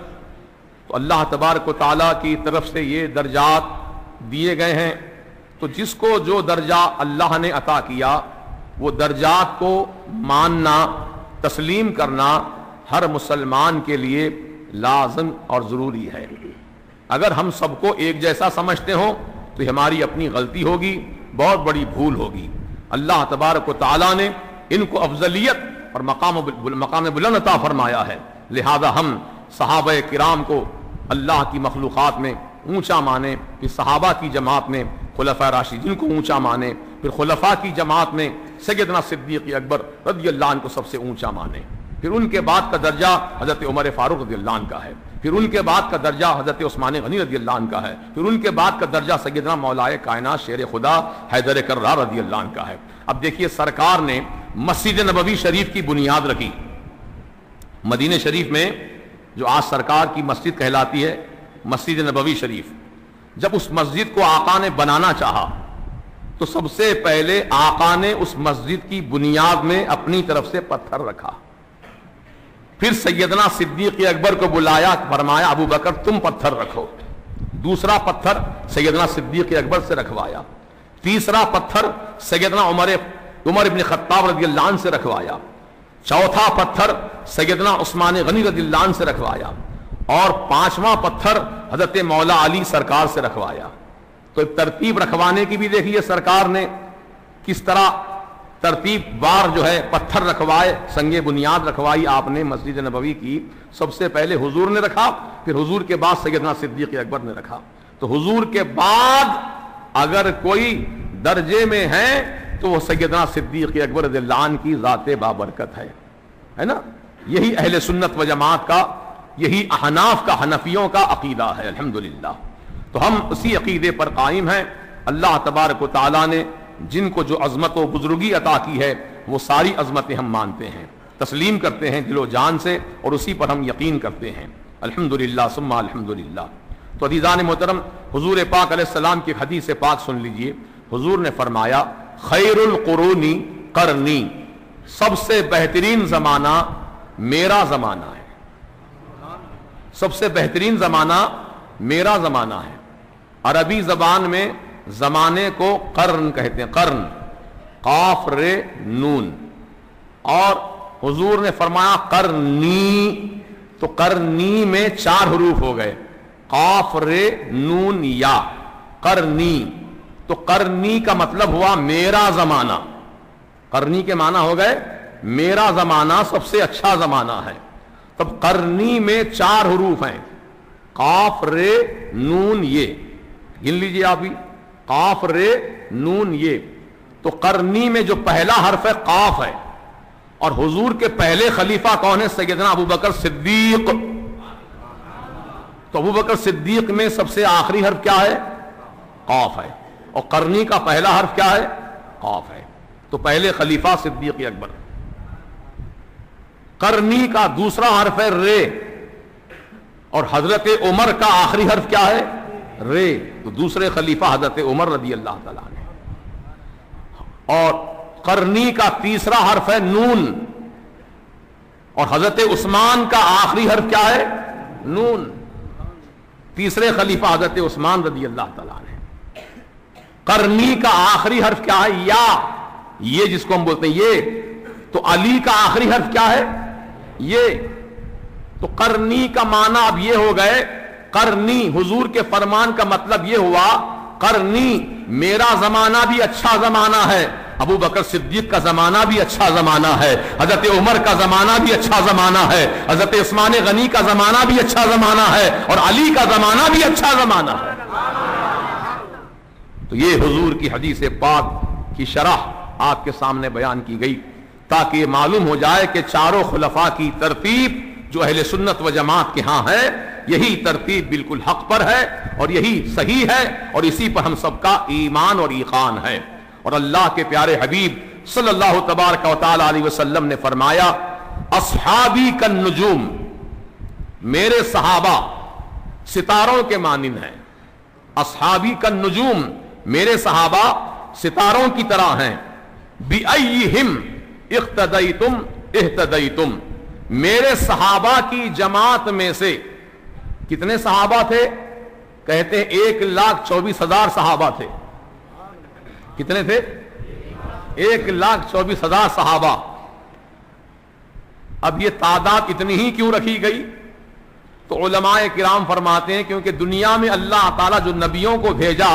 تو اللہ تبارک و تعالیٰ کی طرف سے یہ درجات دیے گئے ہیں، تو جس کو جو درجہ اللہ نے عطا کیا وہ درجات کو ماننا، تسلیم کرنا ہر مسلمان کے لیے لازم اور ضروری ہے۔ اگر ہم سب کو ایک جیسا سمجھتے ہوں تو ہماری اپنی غلطی ہوگی، بہت بڑی بھول ہوگی۔ اللہ تبارک و تعالیٰ نے ان کو افضلیت اور مقام بلند عطا فرمایا ہے، لہذا ہم صحابہ کرام کو اللہ کی مخلوقات میں اونچا مانے، پھر صحابہ کی جماعت میں خلفاء راشدین کو اونچا مانے، پھر خلفاء کی جماعت میں سیدنا صدیق اکبر رضی اللہ عنہ کو سب سے اونچا مانے، پھر ان کے بعد کا درجہ حضرت عمر فاروق رضی اللہ عنہ کا ہے، پھر ان کے بعد کا درجہ حضرت عثمان غنی رضی اللہ عنہ کا ہے، پھر ان کے بعد کا درجہ سیدنا مولائے کائنات شیر خدا حیدر کرار رضی اللہ عنہ کا ہے۔ اب دیکھیے سرکار نے مسجد نبوی شریف کی بنیاد رکھی۔ مدینہ شریف میں جو آج سرکار کی مسجد کہلاتی ہے مسجد نبوی شریف، جب اس مسجد کو آقا نے بنانا چاہا تو سب سے پہلے آقا نے اس مسجد کی بنیاد میں اپنی طرف سے پتھر رکھا، پھر سیدنا صدیق اکبر کو بلایا، فرمایا ابو بکر تم پتھر رکھو، دوسرا پتھر سیدنا صدیق اکبر سے رکھوایا، تیسرا پتھر سیدنا عمر ابن خطاب رضی اللہ عنہ سے رکھوایا، چوتھا پتھر سیدنا عثمان غنی رضی اللہ عنہ سے رکھوایا، اور پانچواں پتھر حضرت مولا علی سرکار سے رکھوایا۔ تو ترتیب رکھوانے کی بھی دیکھیے سرکار نے کس طرح ترتیب بار جو ہے پتھر رکھوائے، سنگ بنیاد رکھوائی آپ نے مسجد نبوی کی۔ سب سے پہلے حضور نے رکھا، پھر حضور کے بعد سیدنا صدیق اکبر نے رکھا۔ تو حضور کے بعد اگر کوئی درجے میں ہے تو وہ سیدنا صدیق اکبر رضی اللہ عنہ کی ذات بابرکت ہے نا۔ یہی اہل سنت و جماعت کا، یہی احناف کا، حنفیوں کا عقیدہ ہے الحمدللہ۔ تو ہم اسی عقیدے پر قائم ہیں۔ اللہ تبارک و تعالیٰ نے جن کو جو عظمت و بزرگی عطا کی ہے وہ ساری عظمتیں ہم مانتے ہیں، تسلیم کرتے ہیں دل و جان سے، اور اسی پر ہم یقین کرتے ہیں الحمدللہ ثم الحمدللہ۔ تو عزیزان محترم، حضور پاک علیہ السلام کی حدیث پاک سن لیجئے۔ حضور نے فرمایا خیر القرون قرنی، سب سے بہترین زمانہ میرا زمانہ ہے، سب سے بہترین زمانہ میرا زمانہ ہے۔ عربی زبان میں زمانے کو قرن کہتے ہیں، قرن، قاف رے نون، اور حضور نے فرمایا قرنی، تو قرنی میں 4 حروف ہو گئے، قاف رے نون یا، قرنی۔ تو قرنی کا مطلب ہوا میرا زمانہ، قرنی کے معنی ہو گئے میرا زمانہ سب سے اچھا زمانہ ہے۔ تب قرنی میں 4 حروف ہیں، قاف رے نون یہ، گن لیجئے آپ بھی، قاف رے نون یہ. تو قرنی میں جو پہلا حرف ہے قاف ہے، اور حضور کے پہلے خلیفہ کون ہے؟ سیدنا ابو بکر صدیق. تو ابو بکر صدیق میں سب سے آخری حرف کیا ہے؟ قاف ہے، اور قرنی کا پہلا حرف کیا ہے؟ قاف ہے. تو پہلے خلیفہ صدیق اکبر. قرنی کا دوسرا حرف ہے رے، اور حضرت عمر کا آخری حرف کیا ہے؟ رے. تو دوسرے خلیفہ حضرت عمر رضی اللہ تعالیٰ عنہ. اور قرنی کا تیسرا حرف ہے نون، اور حضرت عثمان کا آخری حرف کیا ہے؟ نون. تیسرے خلیفہ حضرت عثمان رضی اللہ تعالیٰ عنہ. قرنی کا آخری حرف کیا ہے؟ یا، یہ جس کو ہم بولتے ہیں یہ. تو علی کا آخری حرف کیا ہے؟ یہ. تو قرنی کا معنی اب یہ ہو گئے، قرنی حضور کے فرمان کا مطلب یہ ہوا، قرنی میرا زمانہ بھی اچھا زمانہ ہے، ابو بکر صدیق کا زمانہ بھی اچھا زمانہ ہے، حضرت عمر کا زمانہ بھی اچھا زمانہ ہے، حضرت عثمان غنی کا زمانہ بھی اچھا زمانہ ہے، اور علی کا زمانہ بھی اچھا زمانہ ہے. تو یہ حضور کی حدیث پاک کی شرح آپ کے سامنے بیان کی گئی تاکہ یہ معلوم ہو جائے کہ چاروں خلفاء کی ترتیب جو اہل سنت و جماعت کے ہاں ہے، یہی ترتیب بالکل حق پر ہے اور یہی صحیح ہے، اور اسی پر ہم سب کا ایمان اور ایقان ہے. اور اللہ کے پیارے حبیب صلی اللہ تبارک و تعالی علیہ وسلم نے فرمایا، اصحابی کالنجوم، میرے صحابہ ستاروں کے مانند ہیں. اصحابی کالنجوم، میرے صحابہ ستاروں کی طرح ہیں. بِأَيِّهِمْ اقتدیتم اہتدیتم، میرے صحابہ کی جماعت میں سے کتنے صحابہ تھے؟ کہتے ہیں 1,24,000 صحابہ تھے. کتنے تھے؟ 1,24,000 صحابہ. اب یہ تعداد اتنی ہی کیوں رکھی گئی؟ تو علماء کرام فرماتے ہیں کیونکہ دنیا میں اللہ تعالیٰ جو نبیوں کو بھیجا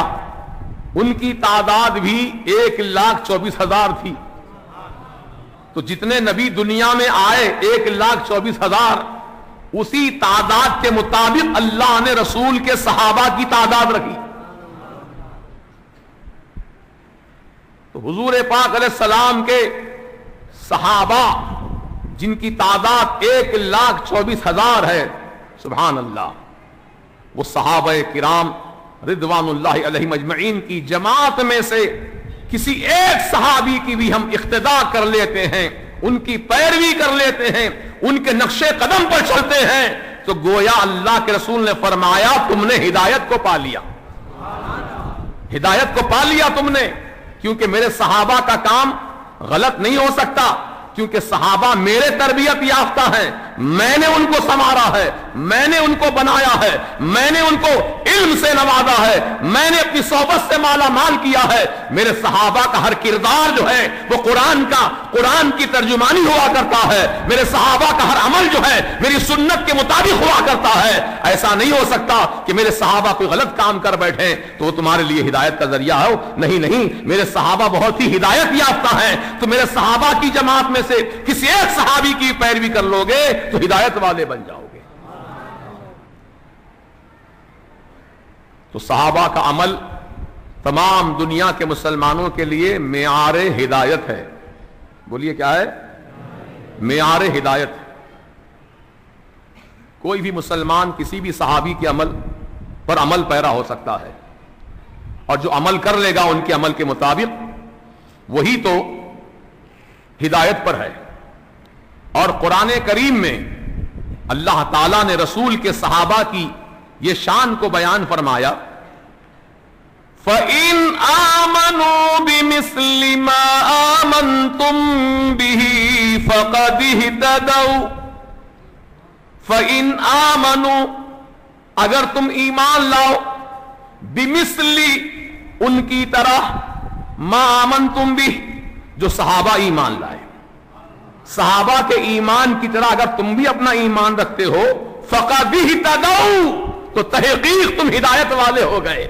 ان کی تعداد بھی 1,24,000 تھی. تو جتنے نبی دنیا میں آئے 1,24,000، اسی تعداد کے مطابق اللہ نے رسول کے صحابہ کی تعداد رکھی. تو حضور پاک علیہ السلام کے صحابہ جن کی تعداد 1,24,000 ہے، سبحان اللہ، وہ صحابہ کرام رضوان اللہ علیہم اجمعین کی جماعت میں سے کسی ایک صحابی کی بھی ہم اقتداء کر لیتے ہیں، ان کی پیروی کر لیتے ہیں، ان کے نقش قدم پر چلتے ہیں، تو گویا اللہ کے رسول نے فرمایا تم نے ہدایت کو پا لیا. ہدایت کو پا لیا تم نے، کیونکہ میرے صحابہ کا کام غلط نہیں ہو سکتا، کیونکہ صحابہ میرے تربیت یافتہ ہیں، میں نے ان کو سنوارا ہے، میں نے ان کو بنایا ہے، میں نے ان کو علم سے نوازا ہے، میں نے اپنی صحبت سے مالا مال کیا ہے. میرے صحابہ کا ہر کردار جو ہے وہ قرآن کی ترجمانی ہوا کرتا ہے. میرے صحابہ کا ہر عمل جو ہے میری سنت کے مطابق ہوا کرتا ہے. ایسا نہیں ہو سکتا کہ میرے صحابہ کوئی غلط کام کر بیٹھیں تو وہ تمہارے لیے ہدایت کا ذریعہ ہو. نہیں، میرے صحابہ بہت ہی ہدایت یافتہ ہیں. تو میرے صحابہ کی جماعت میں سے کسی ایک صحابی کی پیروی کر لو گے تو ہدایت والے بن جاؤ گے. تو صحابہ کا عمل تمام دنیا کے مسلمانوں کے لیے معیار ہدایت ہے. بولیے کیا ہے؟ معیار ہدایت. کوئی بھی مسلمان کسی بھی صحابی کے عمل پر عمل پیرا ہو سکتا ہے، اور جو عمل کر لے گا ان کے عمل کے مطابق وہی تو ہدایت پر ہے. اور قرآن کریم میں اللہ تعالیٰ نے رسول کے صحابہ کی یہ شان کو بیان فرمایا، فَإِنْ آمَنُوا بِمِثْلِ مَا آمَنْتُمْ بِهِ فَقَدِ اهْتَدَوْا. فَإِنْ آمَنُوا، اگر تم ایمان لاؤ، بِمِثْلِ ان کی طرح، مَا آمَنْتُمْ بِهِ جو صحابہ ایمان لائے، صحابہ کے ایمان کی طرح اگر تم بھی اپنا ایمان رکھتے ہو، فَقَدِ اهْتَدَوْا تو تحقیق تم ہدایت والے ہو گئے.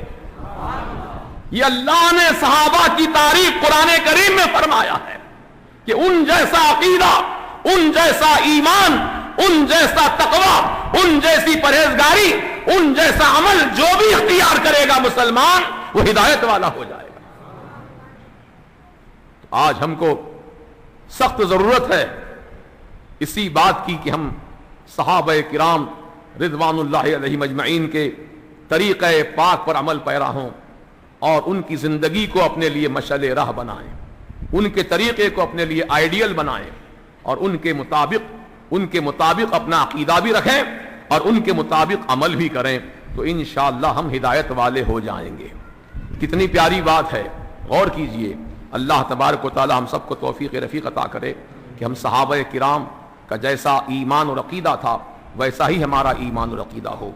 یہ اللہ نے صحابہ کی تعریف قرآن کریم میں فرمایا ہے کہ ان جیسا عقیدہ، ان جیسا ایمان ان جیسا تقوی، ان جیسی پرہیزگاری، ان جیسا عمل جو بھی اختیار کرے گا مسلمان وہ ہدایت والا ہو جائے گا۔ تو آج ہم کو سخت ضرورت ہے اسی بات کی کہ ہم صحابہ کرام رضوان اللہ علیہم اجمعین کے طریقہ پاک پر عمل پیرا ہوں اور ان کی زندگی کو اپنے لیے مشعل راہ بنائیں، ان کے طریقے کو اپنے لیے آئیڈیل بنائیں اور ان کے مطابق اپنا عقیدہ بھی رکھیں اور ان کے مطابق عمل بھی کریں، تو انشاءاللہ ہم ہدایت والے ہو جائیں گے۔ کتنی پیاری بات ہے، غور کیجئے۔ اللہ تبارک و تعالی ہم سب کو توفیق رفیق عطا کرے کہ ہم صحابہ کرام کا جیسا ایمان اور عقیدہ تھا ویسا ہی ہمارا ایمان اور عقیدہ ہو،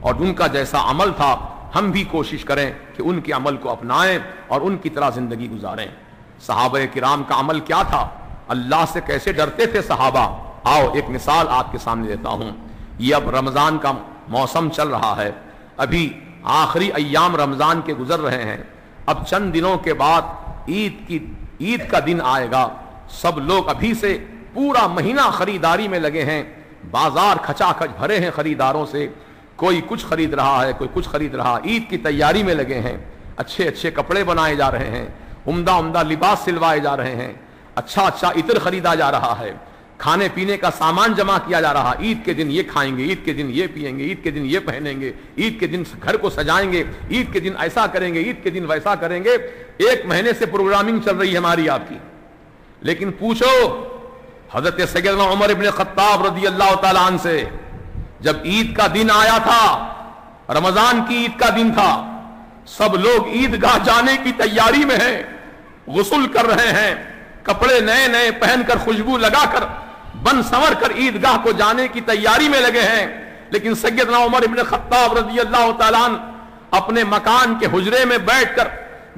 اور ان کا جیسا عمل تھا ہم بھی کوشش کریں کہ ان کے عمل کو اپنائیں اور ان کی طرح زندگی گزاریں۔ صحابہ کرام کا عمل کیا تھا، اللہ سے کیسے ڈرتے تھے صحابہ؟ آؤ ایک مثال آپ کے سامنے دیتا ہوں۔ یہ اب رمضان کا موسم چل رہا ہے، ابھی آخری ایام رمضان کے گزر رہے ہیں، اب چند دنوں کے بعد عید کا دن آئے گا۔ سب لوگ ابھی سے پورا مہینہ خریداری میں لگے ہیں، بازار کھچا کھچ بھرے ہیں خریداروں سے، کوئی کچھ خرید رہا ہے، کوئی کچھ خرید رہا، عید کی تیاری میں لگے ہیں، اچھے اچھے کپڑے بنائے جا رہے ہیں، عمدہ عمدہ لباس سلوائے جا رہے ہیں، اچھا اچھا عطر خریدا جا رہا ہے، کھانے پینے کا سامان جمع کیا جا رہا، عید کے دن یہ کھائیں گے، عید کے دن یہ پیئیں گے، عید کے دن یہ پہنیں گے، عید کے دن گھر کو سجائیں گے، عید کے دن ایسا کریں گے، عید کے دن ویسا کریں گے۔ ایک مہینے سے پروگرامنگ چل رہی ہے ہماری آپ کی، لیکن پوچھو حضرت سیدنا عمر ابن خطاب رضی اللہ تعالیٰ عنہ سے، جب عید کا دن آیا تھا، رمضان کی عید کا دن تھا، سب لوگ عیدگاہ جانے کی تیاری میں ہیں، غسل کر رہے ہیں، کپڑے نئے نئے پہن کر، خوشبو لگا کر، بن سنور کر عیدگاہ کو جانے کی تیاری میں لگے ہیں، لیکن سیدنا عمر ابن خطاب رضی اللہ تعالیٰ عنہ اپنے مکان کے حجرے میں بیٹھ کر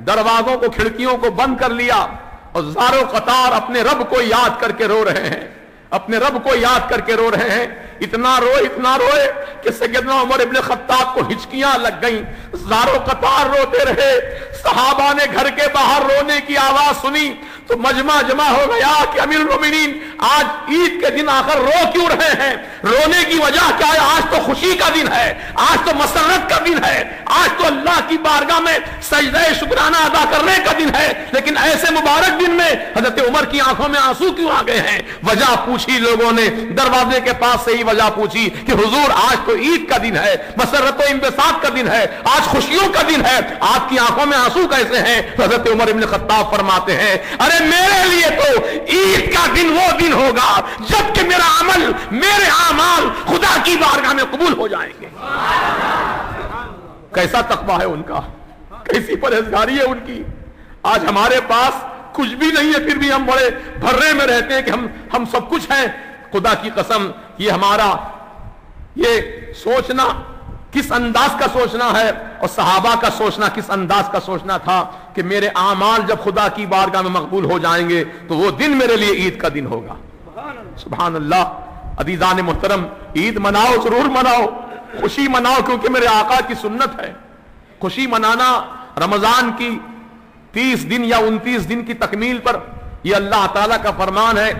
دروازوں کو کھڑکیوں کو بند کر لیا اور زارو قطار اپنے رب کو یاد کر کے رو رہے ہیں، اپنے رب کو یاد کر کے رو رہے ہیں۔ اتنا روئے کہ سیدنا عمر ابن خطاب کو ہچکیاں لگ گئیں، زارو قطار روتے رہے۔ صحابہ نے گھر کے باہر رونے کی آواز سنی تو مجمع جمع ہو گیا کہ امیر المومنین آج عید کے دن آخر رو کیوں رہے ہیں؟ رونے کی وجہ کیا ہے؟ آج تو خوشی کا دن ہے، آج تو مسرت کا دن ہے، آج تو اللہ کی بارگاہ میں سجدہ شکرانہ ادا کرنے کا دن ہے، لیکن ایسے مبارک دن میں حضرت عمر کی آنکھوں میں آنسو کیوں آ گئے ہیں؟ وجہ پوچھی لوگوں نے، دروازے کے پاس سے ہی وجہ پوچھی کہ حضور آج تو عید کا دن ہے، مسرت و انبساط کا دن ہے، آج خوشیوں کا دن ہے، آپ کی آنکھوں میں آنسو کیسے ہیں؟ حضرت عمر ابن خطاب فرماتے ہیں، ارے میرے لیے تو عید کا دن وہ دن ہوگا جب کہ میرا عمل، میرے اعمال خدا کی بارگاہ میں قبول ہو جائیں گے۔ کیسا تقویٰ ہے ان کا، کیسی پرہیزگاری ہے ان کی۔ آج ہمارے پاس کچھ بھی نہیں ہے، پھر بھی ہم بڑے بھرے میں رہتے ہیں کہ ہم سب کچھ ہیں۔ خدا کی قسم یہ ہمارا یہ سوچنا کس انداز کا سوچنا ہے، اور صحابہ کا سوچنا کس انداز کا سوچنا تھا کہ میرے اعمال جب خدا کی بارگاہ میں مقبول ہو جائیں گے تو وہ دن میرے لیے عید کا دن ہوگا۔ سبحان اللہ۔ عزیزان محترم، عید مناؤ، ضرور مناؤ، خوشی مناؤ، کیونکہ میرے آقا کی سنت ہے۔ خوشی منانا رمضان کی 30 دن یا 29 دن کی تکمیل پر یہ اللہ تعالیٰ کا فرمان ہے،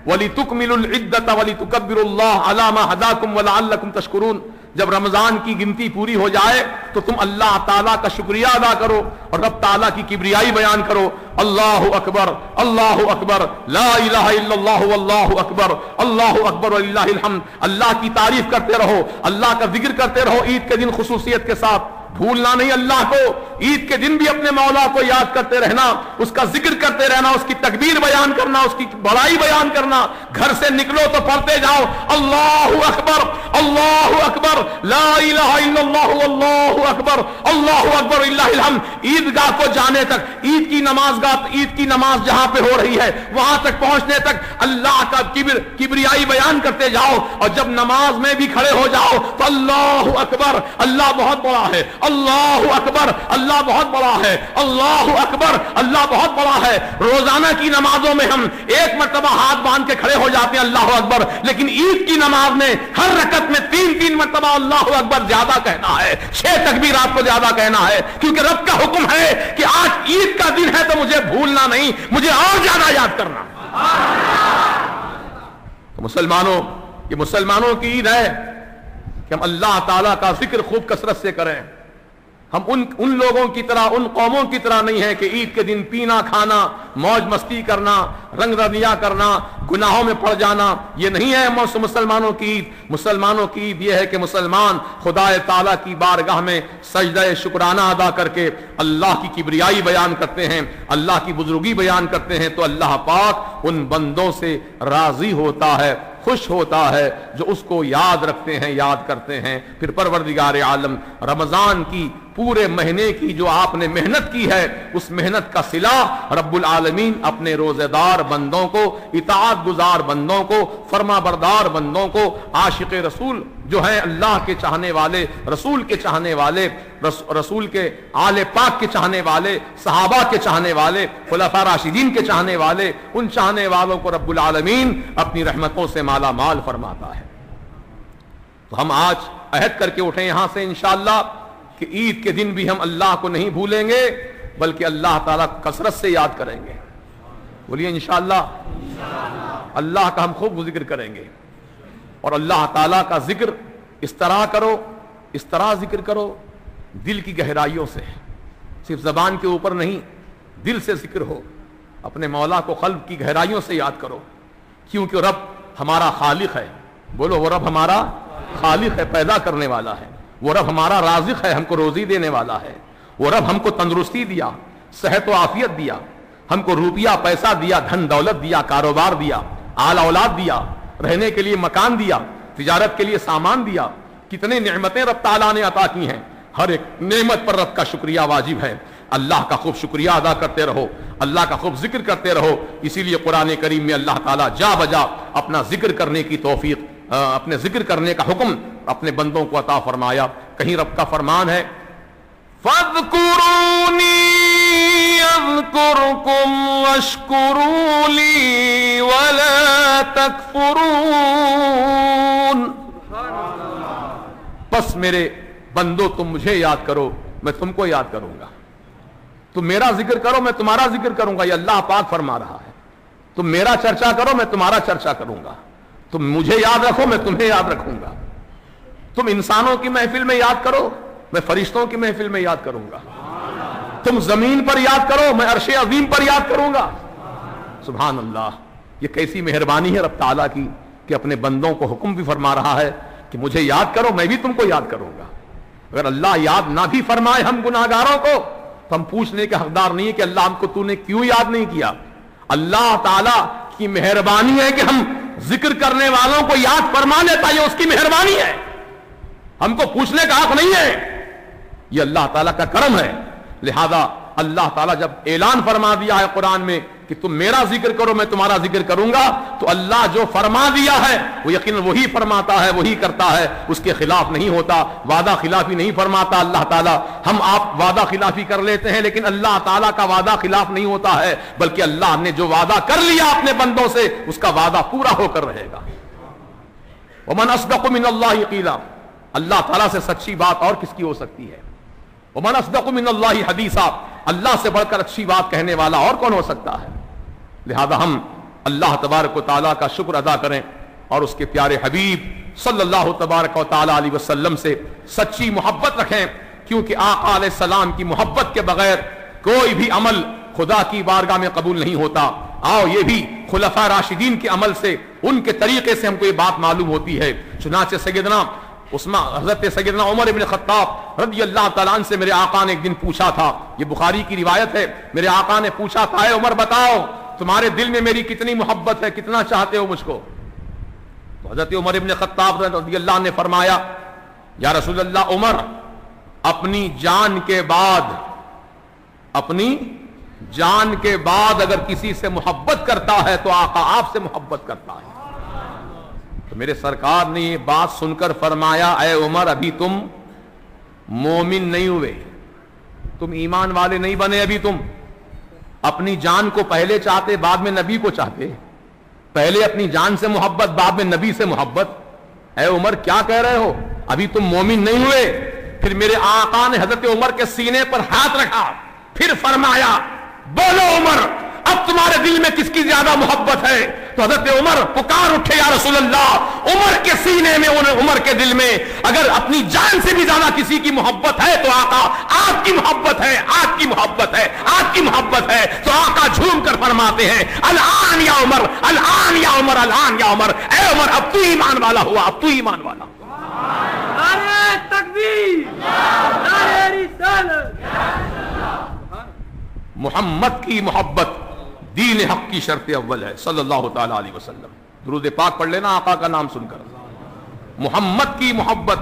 وَلِتُكْمِلُوا الْعِدَّةَ وَلِتُكَبِّرُوا اللَّهَ عَلَى مَا هَدَاكُمْ وَلَعَلَّكُمْ تَشْكُرُونَ۔ جب رمضان کی گنتی پوری ہو جائے تو تم اللہ تعالیٰ کا شکریہ ادا کرو اور رب تعالیٰ کی کبریائی بیان کرو۔ اللہ اکبر، اللہ اکبر، لا الہ الا اللہ واللہ اکبر، اللہ اکبر وللہ الحمد۔ اللہ کی تعریف کرتے رہو، اللہ کا ذکر کرتے رہو عید کے دن خصوصیت کے ساتھ۔ بھولنا نہیں اللہ کو، عید کے دن بھی اپنے مولا کو یاد کرتے رہنا، اس کا ذکر کرتے رہنا، اس کی تکبیر بیان کرنا، اس کی بڑائی بیان کرنا۔ گھر سے نکلو تو پڑھتے جاؤ اللہ اکبر، اللہ اکبر، لا الہ الا اللہ واللہ اکبر، اللہ اکبر وللہ الحمد۔ عیدگاہ کو جانے تک، عید کی نماز جہاں پہ ہو رہی ہے وہاں تک پہنچنے تک اللہ کا کبریائی بیان کرتے جاؤ، اور جب نماز میں بھی کھڑے ہو جاؤ تو اللہ اکبر، اللہ بہت بڑا ہے، اللہ اکبر، اللہ بہت بڑا ہے، اللہ اکبر، اللہ بہت بڑا ہے۔ روزانہ کی نمازوں میں ہم ایک مرتبہ ہاتھ باندھ کے کھڑے ہو جاتے ہیں اللہ اکبر، لیکن عید کی نماز میں ہر رکعت میں 3 مرتبہ اللہ اکبر زیادہ کہنا ہے، 6 تکبیرات کو زیادہ کہنا ہے، کیونکہ رب کا حکم ہے کہ آج عید کا دن ہے تو مجھے بھولنا نہیں، مجھے اور زیادہ یاد کرنا۔ تو مسلمانوں، یہ مسلمانوں کی عید ہے کہ ہم اللہ تعالیٰ کا ذکر خوب کثرت سے کریں. ہم ان لوگوں کی طرح، ان قوموں کی طرح نہیں ہیں کہ عید کے دن پینا کھانا، موج مستی کرنا، رنگ رنیا کرنا، گناہوں میں پڑ جانا. یہ نہیں ہے مسلمانوں کی عید. مسلمانوں کی عید یہ ہے کہ مسلمان خدا تعالیٰ کی بارگاہ میں سجدہ شکرانہ ادا کر کے اللہ کی کبریائی بیان کرتے ہیں، اللہ کی بزرگی بیان کرتے ہیں، تو اللہ پاک ان بندوں سے راضی ہوتا ہے، خوش ہوتا ہے جو اس کو یاد رکھتے ہیں، یاد کرتے ہیں. پھر پروردگار عالم رمضان کی پورے مہینے کی جو آپ نے محنت کی ہے، اس محنت کا صلہ رب العالمین اپنے روزے دار بندوں کو، اطاعت گزار بندوں کو، فرما بردار بندوں کو، عاشق رسول جو ہیں اللہ کے چاہنے والے، رسول کے چاہنے والے، رسول کے آل پاک کے چاہنے والے، صحابہ کے چاہنے والے، خلفاء راشدین کے چاہنے والے، ان چاہنے والوں کو رب العالمین اپنی رحمتوں سے مالا مال فرماتا ہے. تو ہم آج عہد کر کے اٹھیں یہاں سے انشاءاللہ کہ عید کے دن بھی ہم اللہ کو نہیں بھولیں گے، بلکہ اللہ تعالیٰ کثرت سے یاد کریں گے. بولیے انشاءاللہ. اللہ کا ہم خوب ذکر کریں گے، اور اللہ تعالیٰ کا ذکر اس طرح کرو، اس طرح ذکر کرو دل کی گہرائیوں سے، صرف زبان کے اوپر نہیں، دل سے ذکر ہو. اپنے مولا کو قلب کی گہرائیوں سے یاد کرو، کیونکہ رب ہمارا خالق ہے. بولو وہ رب ہمارا خالق ہے، پیدا کرنے والا ہے. وہ رب ہمارا رازق ہے، ہم کو روزی دینے والا ہے. وہ رب ہم کو تندرستی دیا، صحت و عافیت دیا، ہم کو روپیہ پیسہ دیا، دھن دولت دیا، کاروبار دیا، آل اولاد دیا، رہنے کے لیے مکان دیا، تجارت کے لیے سامان دیا. کتنے نعمتیں رب تعالیٰ نے عطا کی ہیں. ہر ایک نعمت پر رب کا شکریہ واجب ہے. اللہ کا خوب شکریہ ادا کرتے رہو، اللہ کا خوب ذکر کرتے رہو. اسی لیے قرآن کریم میں اللہ تعالیٰ جا بجا اپنا ذکر کرنے کی توفیق، اپنے ذکر کرنے کا حکم اپنے بندوں کو عطا فرمایا. کہیں رب کا فرمان ہے فَاذْكُرُونِي أَذْكُرْكُمْ وَاشْكُرُوا لِي وَلَا تَكْفُرُونَ. بس میرے بندو تم مجھے یاد کرو، میں تم کو یاد کروں گا. تم میرا ذکر کرو، میں تمہارا ذکر کروں گا. یہ اللہ پاک فرما رہا ہے. تم میرا چرچا کرو، میں تمہارا چرچا کروں گا. تم مجھے یاد رکھو، میں تمہیں یاد رکھوں گا. تم انسانوں کی محفل میں یاد کرو، میں فرشتوں کی محفل میں یاد کروں گا. تم زمین پر یاد کرو، میں عرش عظیم پر یاد کروں گا. سبحان اللہ. یہ کیسی مہربانی ہے رب تعالیٰ کی کہ اپنے بندوں کو حکم بھی فرما رہا ہے کہ مجھے یاد کرو، میں بھی تم کو یاد کروں گا. اگر اللہ یاد نہ بھی فرمائے ہم گناہگاروں کو تو ہم پوچھنے کے حقدار نہیں ہے کہ اللہ ہم کو تو نے کیوں یاد نہیں کیا. اللہ تعالیٰ کی مہربانی ہے کہ ہم ذکر کرنے والوں کو یاد فرما لیتا، یہ اس کی مہربانی ہے. ہم کو پوچھنے کا حق نہیں ہے، یہ اللہ تعالیٰ کا کرم ہے. لہذا اللہ تعالیٰ جب اعلان فرما دیا ہے قرآن میں کہ تم میرا ذکر کرو، میں تمہارا ذکر کروں گا، تو اللہ جو فرما دیا ہے وہ یقیناً وہی فرماتا ہے، وہی کرتا ہے. اس کے خلاف نہیں ہوتا، وعدہ خلافی نہیں فرماتا اللہ تعالیٰ. ہم آپ وعدہ خلافی کر لیتے ہیں، لیکن اللہ تعالیٰ کا وعدہ خلاف نہیں ہوتا ہے، بلکہ اللہ نے جو وعدہ کر لیا اپنے بندوں سے اس کا وعدہ پورا ہو کر رہے گا. ومن اصدق من اللہ قیلا. اللہ تعالیٰ سے سچی بات اور کس کی ہو سکتی ہے؟ ومن اصدق من اللہ حدیثا. اللہ سے بڑھ کر اچھی بات کہنے والا اور کون ہو سکتا ہے؟ لہذا ہم اللہ تبارک و تعالیٰ کا شکر ادا کریں اور اس کے پیارے حبیب صلی اللہ تبارک و تعالیٰ علیہ وسلم سے سچی محبت رکھیں، کیونکہ آقا علیہ السلام کی محبت کے بغیر کوئی بھی عمل خدا کی بارگاہ میں قبول نہیں ہوتا. آؤ یہ بھی خلفاء راشدین کے عمل سے، ان کے طریقے سے ہم کو یہ بات معلوم ہوتی ہے. چنانچہ سیدنا حضرت سیدنا عمر ابن خطاب رضی اللہ تعالیٰ عنہ سے میرے آقا نے ایک دن پوچھا تھا، یہ بخاری کی روایت ہے. میرے آقا نے پوچھا تھا، اے عمر بتاؤ تمہارے دل میں میری کتنی محبت ہے، کتنا چاہتے ہو مجھ کو؟ تو حضرت عمر ابن خطاب رضی اللہ عنہ نے فرمایا، یا رسول اللہ، عمر اپنی جان کے بعد، اپنی جان کے بعد اگر کسی سے محبت کرتا ہے تو آقا آپ سے محبت کرتا ہے. تو میرے سرکار نے یہ بات سن کر فرمایا، اے عمر ابھی تم مومن نہیں ہوئے، تم ایمان والے نہیں بنے. ابھی تم اپنی جان کو پہلے چاہتے، بعد میں نبی کو چاہتے. پہلے اپنی جان سے محبت، بعد میں نبی سے محبت. اے عمر کیا کہہ رہے ہو؟ ابھی تم مومن نہیں ہوئے. پھر میرے آقا نے حضرت عمر کے سینے پر ہاتھ رکھا، پھر فرمایا، بولو عمر اب تمہارے دل میں کس کی زیادہ محبت ہے؟ تو تو حضرت عمر پکار اٹھے یا رسول اللہ، عمر کے سینے میں، عمر کے دل میں اگر اپنی جان سے بھی زیادہ کسی کی محبت ہے تو آقا آپ کی محبت ہے، آپ کی محبت ہے، آپ کی محبت ہے۔ تو آقا جھوم کر فرماتے ہیں الآن یا عمر، الآن یا عمر، الآن یا عمر، اے عمر اب تو ایمان والا ہوا، اب تو ایمان والا ہوا۔ نعرہ تکبیر، نعرہ رسالت۔ محمد کی محبت دین حق کی شرط اول ہے صلی اللہ تعالی علیہ وسلم۔ درود پاک پڑھ لینا آقا کا نام سن کر۔ محمد کی محبت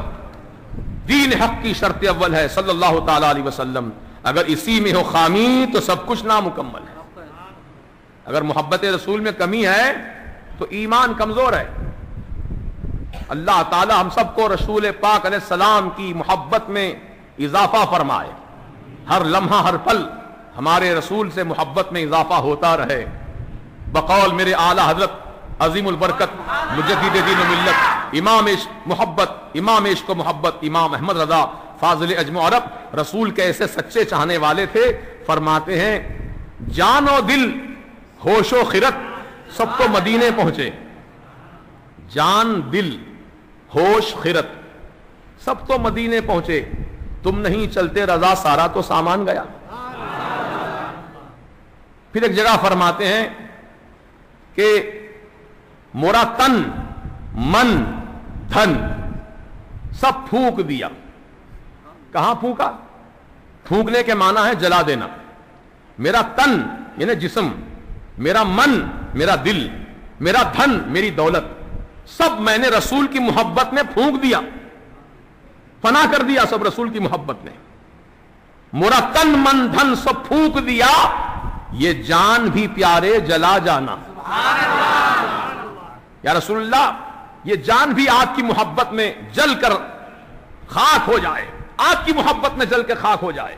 دین حق کی شرط اول ہے صلی اللہ تعالی علیہ وسلم۔ اگر اسی میں ہو خامی تو سب کچھ نامکمل ہے۔ اگر محبت رسول میں کمی ہے تو ایمان کمزور ہے۔ اللہ تعالی ہم سب کو رسول پاک علیہ السلام کی محبت میں اضافہ فرمائے، ہر لمحہ ہر پل ہمارے رسول سے محبت میں اضافہ ہوتا رہے۔ بقول میرے اعلی حضرت عظیم البرکت مجدد دین و ملت امام عشق محبت، امام عشق و محبت امام احمد رضا فاضل عجم و عرب رسول کے ایسے سچے چاہنے والے تھے، فرماتے ہیں جان و دل ہوش و خرد سب تو مدینے پہنچے، جان دل ہوش خرد سب تو مدینے پہنچے، تم نہیں چلتے رضا سارا تو سامان گیا۔ پھر ایک جگہ فرماتے ہیں کہ مورا تن من دھن سب پھونک دیا۔ کہاں پھونکا؟ پھونکنے کے معنی ہے جلا دینا۔ میرا تن یعنی جسم، میرا من میرا دل، میرا دھن میری دولت، سب میں نے رسول کی محبت میں پھونک دیا، فنا کر دیا سب رسول کی محبت نے۔ مورا تن من دھن سب پھونک دیا، یہ جان بھی پیارے جلا جانا۔ یا رسول اللہ یہ جان بھی آپ کی محبت میں جل کر خاک ہو جائے، آپ کی محبت میں جل کر خاک ہو جائے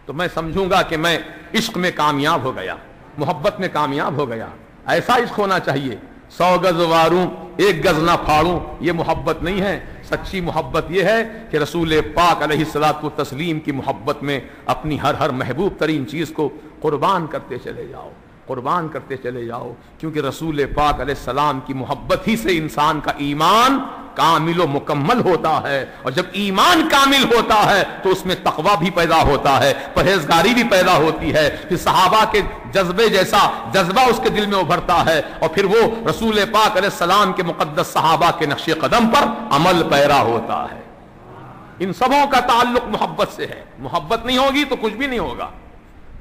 تو میں سمجھوں گا کہ میں عشق میں کامیاب ہو گیا، محبت میں کامیاب ہو گیا۔ ایسا عشق ہونا چاہیے، 100 گز واروں 1 گز نہ پھاڑوں، یہ محبت نہیں ہے۔ سچی محبت یہ ہے کہ رسول پاک علیہ الصلوۃ والتسلیم کی محبت میں اپنی ہر محبوب ترین چیز کو قربان کرتے چلے جاؤ، قربان کرتے چلے جاؤ، کیونکہ رسول پاک علیہ السلام کی محبت ہی سے انسان کا ایمان کامل و مکمل ہوتا ہے، اور جب ایمان کامل ہوتا ہے تو اس میں تقوی بھی پیدا ہوتا ہے، پرہیزگاری بھی پیدا ہوتی ہے، پھر صحابہ کے جذبے جیسا جذبہ اس کے دل میں ابھرتا ہے، اور پھر وہ رسول پاک علیہ السلام کے مقدس صحابہ کے نقش قدم پر عمل پیرا ہوتا ہے۔ ان سبوں کا تعلق محبت سے ہے۔ محبت نہیں ہوگی تو کچھ بھی نہیں ہوگا،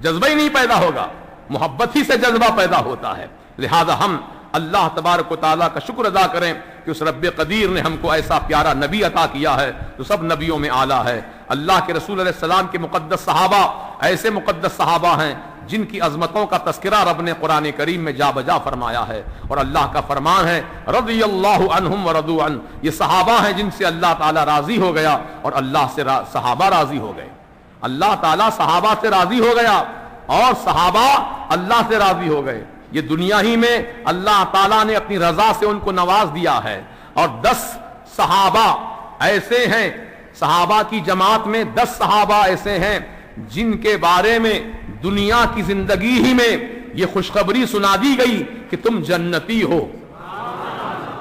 جذبہ ہی نہیں پیدا ہوگا، محبت ہی سے جذبہ پیدا ہوتا ہے۔ لہذا ہم اللہ تبارک و تعالیٰ کا شکر ادا کریں کہ اس رب قدیر نے ہم کو ایسا پیارا نبی عطا کیا ہے جو سب نبیوں میں اعلیٰ ہے۔ اللہ کے رسول علیہ السلام کے مقدس صحابہ ایسے مقدس صحابہ ہیں جن کی عظمتوں کا تذکرہ رب نے قرآن کریم میں جا بجا فرمایا ہے، اور اللہ کا فرمان ہے رضی اللہ عنہم ورضوا عنہ، یہ صحابہ ہیں جن سے اللہ تعالیٰ راضی ہو گیا اور اللہ سے صحابہ راضی ہو گئے۔ اللہ تعالیٰ صحابہ سے راضی ہو گیا اور صحابہ اللہ سے راضی ہو گئے۔ یہ دنیا ہی میں اللہ تعالیٰ نے اپنی رضا سے ان کو نواز دیا ہے، اور 10 صحابہ ایسے ہیں، صحابہ کی جماعت میں 10 صحابہ ایسے ہیں جن کے بارے میں دنیا کی زندگی ہی میں یہ خوشخبری سنا دی گئی کہ تم جنتی ہو۔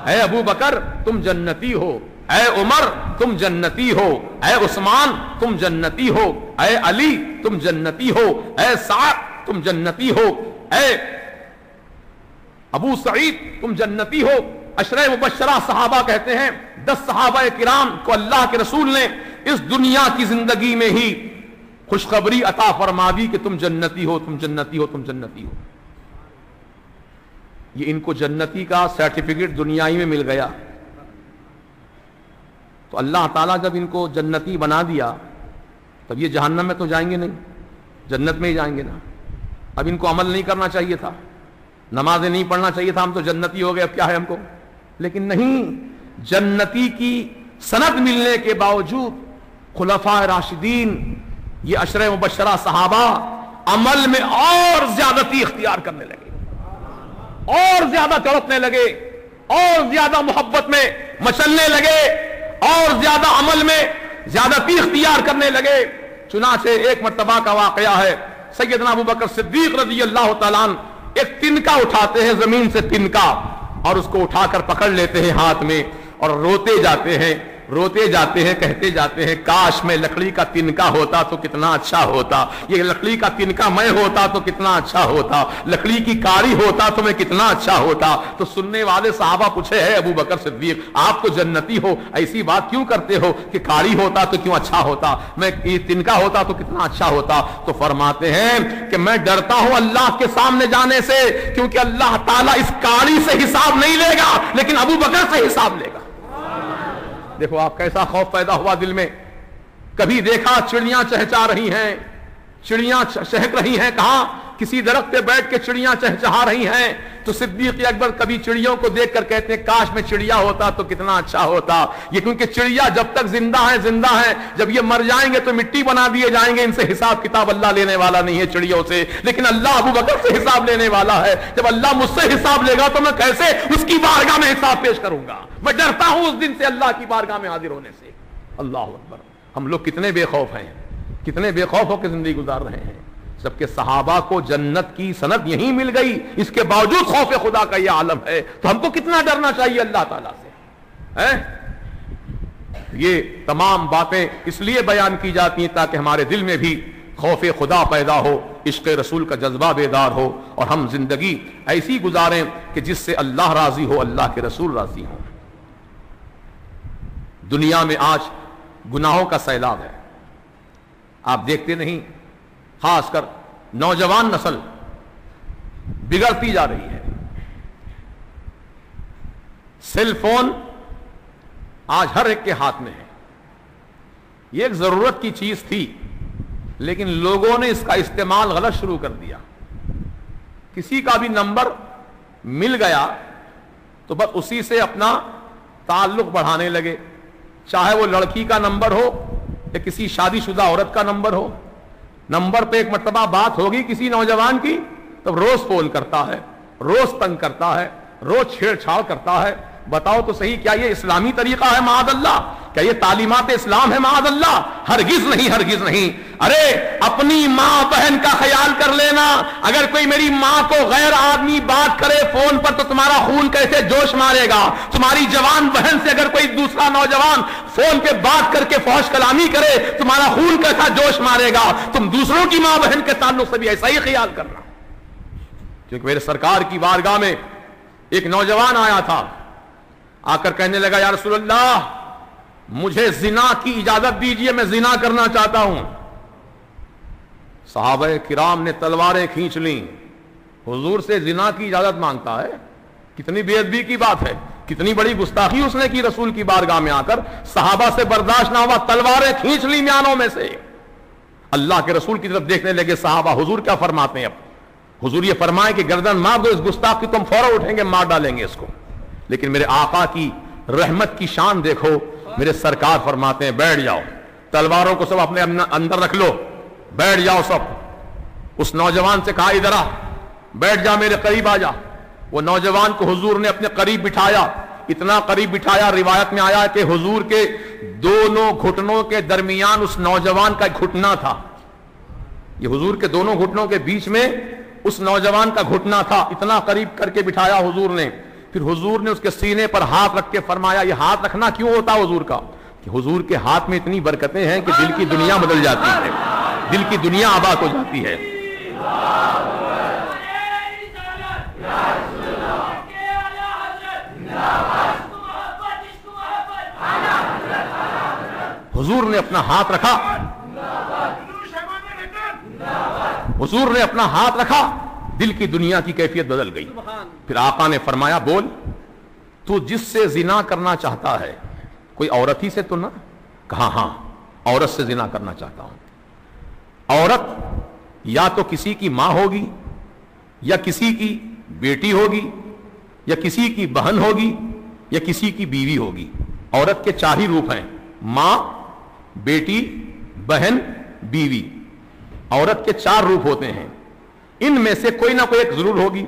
اے ابو بکر تم جنتی ہو، اے عمر تم جنتی ہو، اے عثمان تم جنتی ہو، اے علی تم جنتی ہو، اے سعد تم جنتی ہو، اے ابو سعید تم جنتی ہو۔ عشرہ مبشرہ صحابہ کہتے ہیں 10 صحابہ کرام کو اللہ کے رسول نے اس دنیا کی زندگی میں ہی خوشخبری عطا فرما دی کہ تم جنتی ہو، تم جنتی ہو، تم جنتی ہو۔ یہ ان کو جنتی کا سرٹیفکیٹ دنیا ہی میں مل گیا، تو اللہ تعالیٰ جب ان کو جنتی بنا دیا تب یہ جہنم میں تو جائیں گے نہیں، جنت میں ہی جائیں گے نا۔ اب ان کو عمل نہیں کرنا چاہیے تھا، نمازیں نہیں پڑھنا چاہیے تھا، ہم تو جنتی ہو گئے اب کیا ہے ہم کو، لیکن نہیں، جنتی کی سند ملنے کے باوجود خلفاء راشدین یہ عشرہ مبشرہ صحابہ عمل میں اور زیادتی اختیار کرنے لگے، اور زیادہ تڑپنے لگے، اور زیادہ محبت میں مچلنے لگے، اور زیادہ عمل میں زیادتی اختیار کرنے لگے۔ چنانچہ ایک مرتبہ کا واقعہ ہے، سیدنا ابو بکر صدیق رضی اللہ تعالیٰ عنہ ایک تنکا اٹھاتے ہیں زمین سے، تنکا اور اس کو اٹھا کر پکڑ لیتے ہیں ہاتھ میں اور روتے جاتے ہیں کہتے جاتے ہیں کاش میں لکڑی کا تنکا ہوتا تو کتنا اچھا ہوتا، یہ لکڑی کا تنکا میں ہوتا تو کتنا اچھا ہوتا، لکڑی کی کاڑی ہوتا تو میں کتنا اچھا ہوتا۔ تو سننے والے صحابہ پوچھے ہے ابو بکر صدیق آپ تو جنتی ہو، ایسی بات کیوں کرتے ہو کہ کاڑی ہوتا تو کیوں اچھا ہوتا، میں یہ تنکا ہوتا تو کتنا اچھا ہوتا؟ تو فرماتے ہیں کہ میں ڈرتا ہوں اللہ کے سامنے جانے سے، کیونکہ اللہ تعالیٰ اس کاڑی سے حساب نہیں لے گا لیکن ابو بکر سے حساب لے گا۔ دیکھو آپ کیسا خوف پیدا ہوا دل میں۔ کبھی دیکھا چڑیاں چہچہا رہی ہیں، چڑیاں چہک رہی ہیں، کہاں؟ کسی درخت پہ بیٹھ کے چڑیاں چہچہا رہی ہیں۔ تو صدیق اکبر کبھی چڑیوں کو دیکھ کر کہتے ہیں کاش میں چڑیا ہوتا تو کتنا اچھا ہوتا۔ یہ کیونکہ چڑیا جب تک زندہ ہے، جب یہ مر جائیں گے تو مٹی بنا دیے جائیں گے، ان سے حساب کتاب اللہ لینے والا نہیں ہے چڑیوں سے، لیکن اللہ ابو بکر سے حساب لینے والا ہے۔ جب اللہ مجھ سے حساب لے گا تو میں کیسے اس کی بارگاہ میں حساب پیش کروں گا؟ میں ڈرتا ہوں اس دن سے اللہ کی بارگاہ میں حاضر ہونے سے۔ اللہ اکبر! ہم لوگ کتنے بے خوف ہیں، کتنے بے خوف ہو کے زندگی گزار رہے ہیں، جبکہ صحابہ کو جنت کی سند یہی مل گئی، اس کے باوجود خوف خدا کا یہ عالم ہے، تو ہم کو کتنا ڈرنا چاہیے اللہ تعالیٰ سے۔ یہ تمام باتیں اس لیے بیان کی جاتی ہیں تاکہ ہمارے دل میں بھی خوف خدا پیدا ہو، عشق رسول کا جذبہ بیدار ہو، اور ہم زندگی ایسی گزاریں کہ جس سے اللہ راضی ہو، اللہ کے رسول راضی ہوں۔ دنیا میں آج گناہوں کا سیلاب ہے، آپ دیکھتے نہیں، خاص کر نوجوان نسل بگڑتی جا رہی ہے۔ سیل فون آج ہر ایک کے ہاتھ میں ہے، یہ ایک ضرورت کی چیز تھی لیکن لوگوں نے اس کا استعمال غلط شروع کر دیا۔ کسی کا بھی نمبر مل گیا تو بس اسی سے اپنا تعلق بڑھانے لگے، چاہے وہ لڑکی کا نمبر ہو یا کسی شادی شدہ عورت کا نمبر ہو۔ نمبر پہ ایک مرتبہ بات ہوگی کسی نوجوان کی تو روز فون کرتا ہے، روز تنگ کرتا ہے، روز چھیڑ چھاڑ کرتا ہے۔ بتاؤ تو صحیح، کیا یہ اسلامی طریقہ ہے؟ معاذ اللہ! کیا یہ تعلیمات اسلام ہے؟ معاذ اللہ! ہرگز نہیں، ہرگز نہیں۔ ارے اپنی ماں بہن کا خیال کر لینا۔ اگر کوئی میری ماں کو غیر آدمی بات کرے فون پر تو تمہارا خون کیسے جوش مارے گا؟ تمہاری جوان بہن سے اگر کوئی دوسرا نوجوان فون پہ بات کر کے فحش کلامی کرے تمہارا خون کیسا جوش مارے گا؟ تم دوسروں کی ماں بہن کے تعلق سے بھی ایسا ہی خیال کرنا۔ کیونکہ میرے سرکار کی بارگاہ میں ایک نوجوان آیا تھا، آ کر کہنے لگا یا رسول اللہ مجھے زنا کی اجازت دیجئے، میں زنا کرنا چاہتا ہوں۔ صحابہ کرام نے تلواریں کھینچ لیں، حضور سے زنا کی اجازت مانگتا ہے؟ کتنی بے ادبی کی بات ہے، کتنی بڑی گستاخی اس نے کی رسول کی بارگاہ میں آ کر۔ صحابہ سے برداشت نہ ہوا، تلواریں کھینچ لی میانوں میں سے۔ اللہ کے رسول کی طرف دیکھنے لگے صحابہ، حضور کیا فرماتے ہیں؟ اب حضور یہ فرمائے کہ گردن مار دو اس گستاخ کی، تم فوراً اٹھیں گے مار ڈالیں گے اس کو۔ لیکن میرے آقا کی رحمت کی شان دیکھو، میرے سرکار فرماتے ہیں بیٹھ جاؤ، تلواروں کو سب اپنے اندر رکھ لو، بیٹھ جاؤ سب۔ اس نوجوان سے کہا ادھر آ، بیٹھ جا، میرے قریب آ جا۔ وہ نوجوان کو حضور نے اپنے قریب بٹھایا، اتنا قریب بٹھایا روایت میں آیا کہ حضور کے دونوں گھٹنوں کے درمیان اس نوجوان کا گھٹنا تھا۔ یہ حضور کے دونوں گھٹنوں کے بیچ میں اس نوجوان کا گھٹنا تھا، اتنا قریب کر کے بٹھایا حضور نے۔ پھر حضور نے اس کے سینے پر ہاتھ رکھ کے فرمایا، یہ ہاتھ رکھنا کیوں ہوتا حضور کا؟ کہ حضور کے ہاتھ میں اتنی برکتیں ہیں کہ دل کی دنیا بدل جاتی ہے، دل کی دنیا آباد ہو جاتی ہے۔ حضور نے اپنا ہاتھ رکھا، حضور نے اپنا ہاتھ رکھا، دل کی دنیا کی کیفیت بدل گئی۔ پھر آقا نے فرمایا بول، تو جس سے زنا کرنا چاہتا ہے کوئی عورت ہی سے تو نہ؟ کہا ہاں عورت سے زنا کرنا چاہتا ہوں۔ عورت یا تو کسی کی ماں ہوگی، یا کسی کی بیٹی ہوگی، یا کسی کی بہن ہوگی، یا کسی کی بیوی ہوگی۔ عورت کے 4 ہی روپ ہیں، ماں، بیٹی، بہن، بیوی۔ عورت کے 4 روپ ہوتے ہیں، ان میں سے کوئی نہ کوئی ایک ضرور ہوگی۔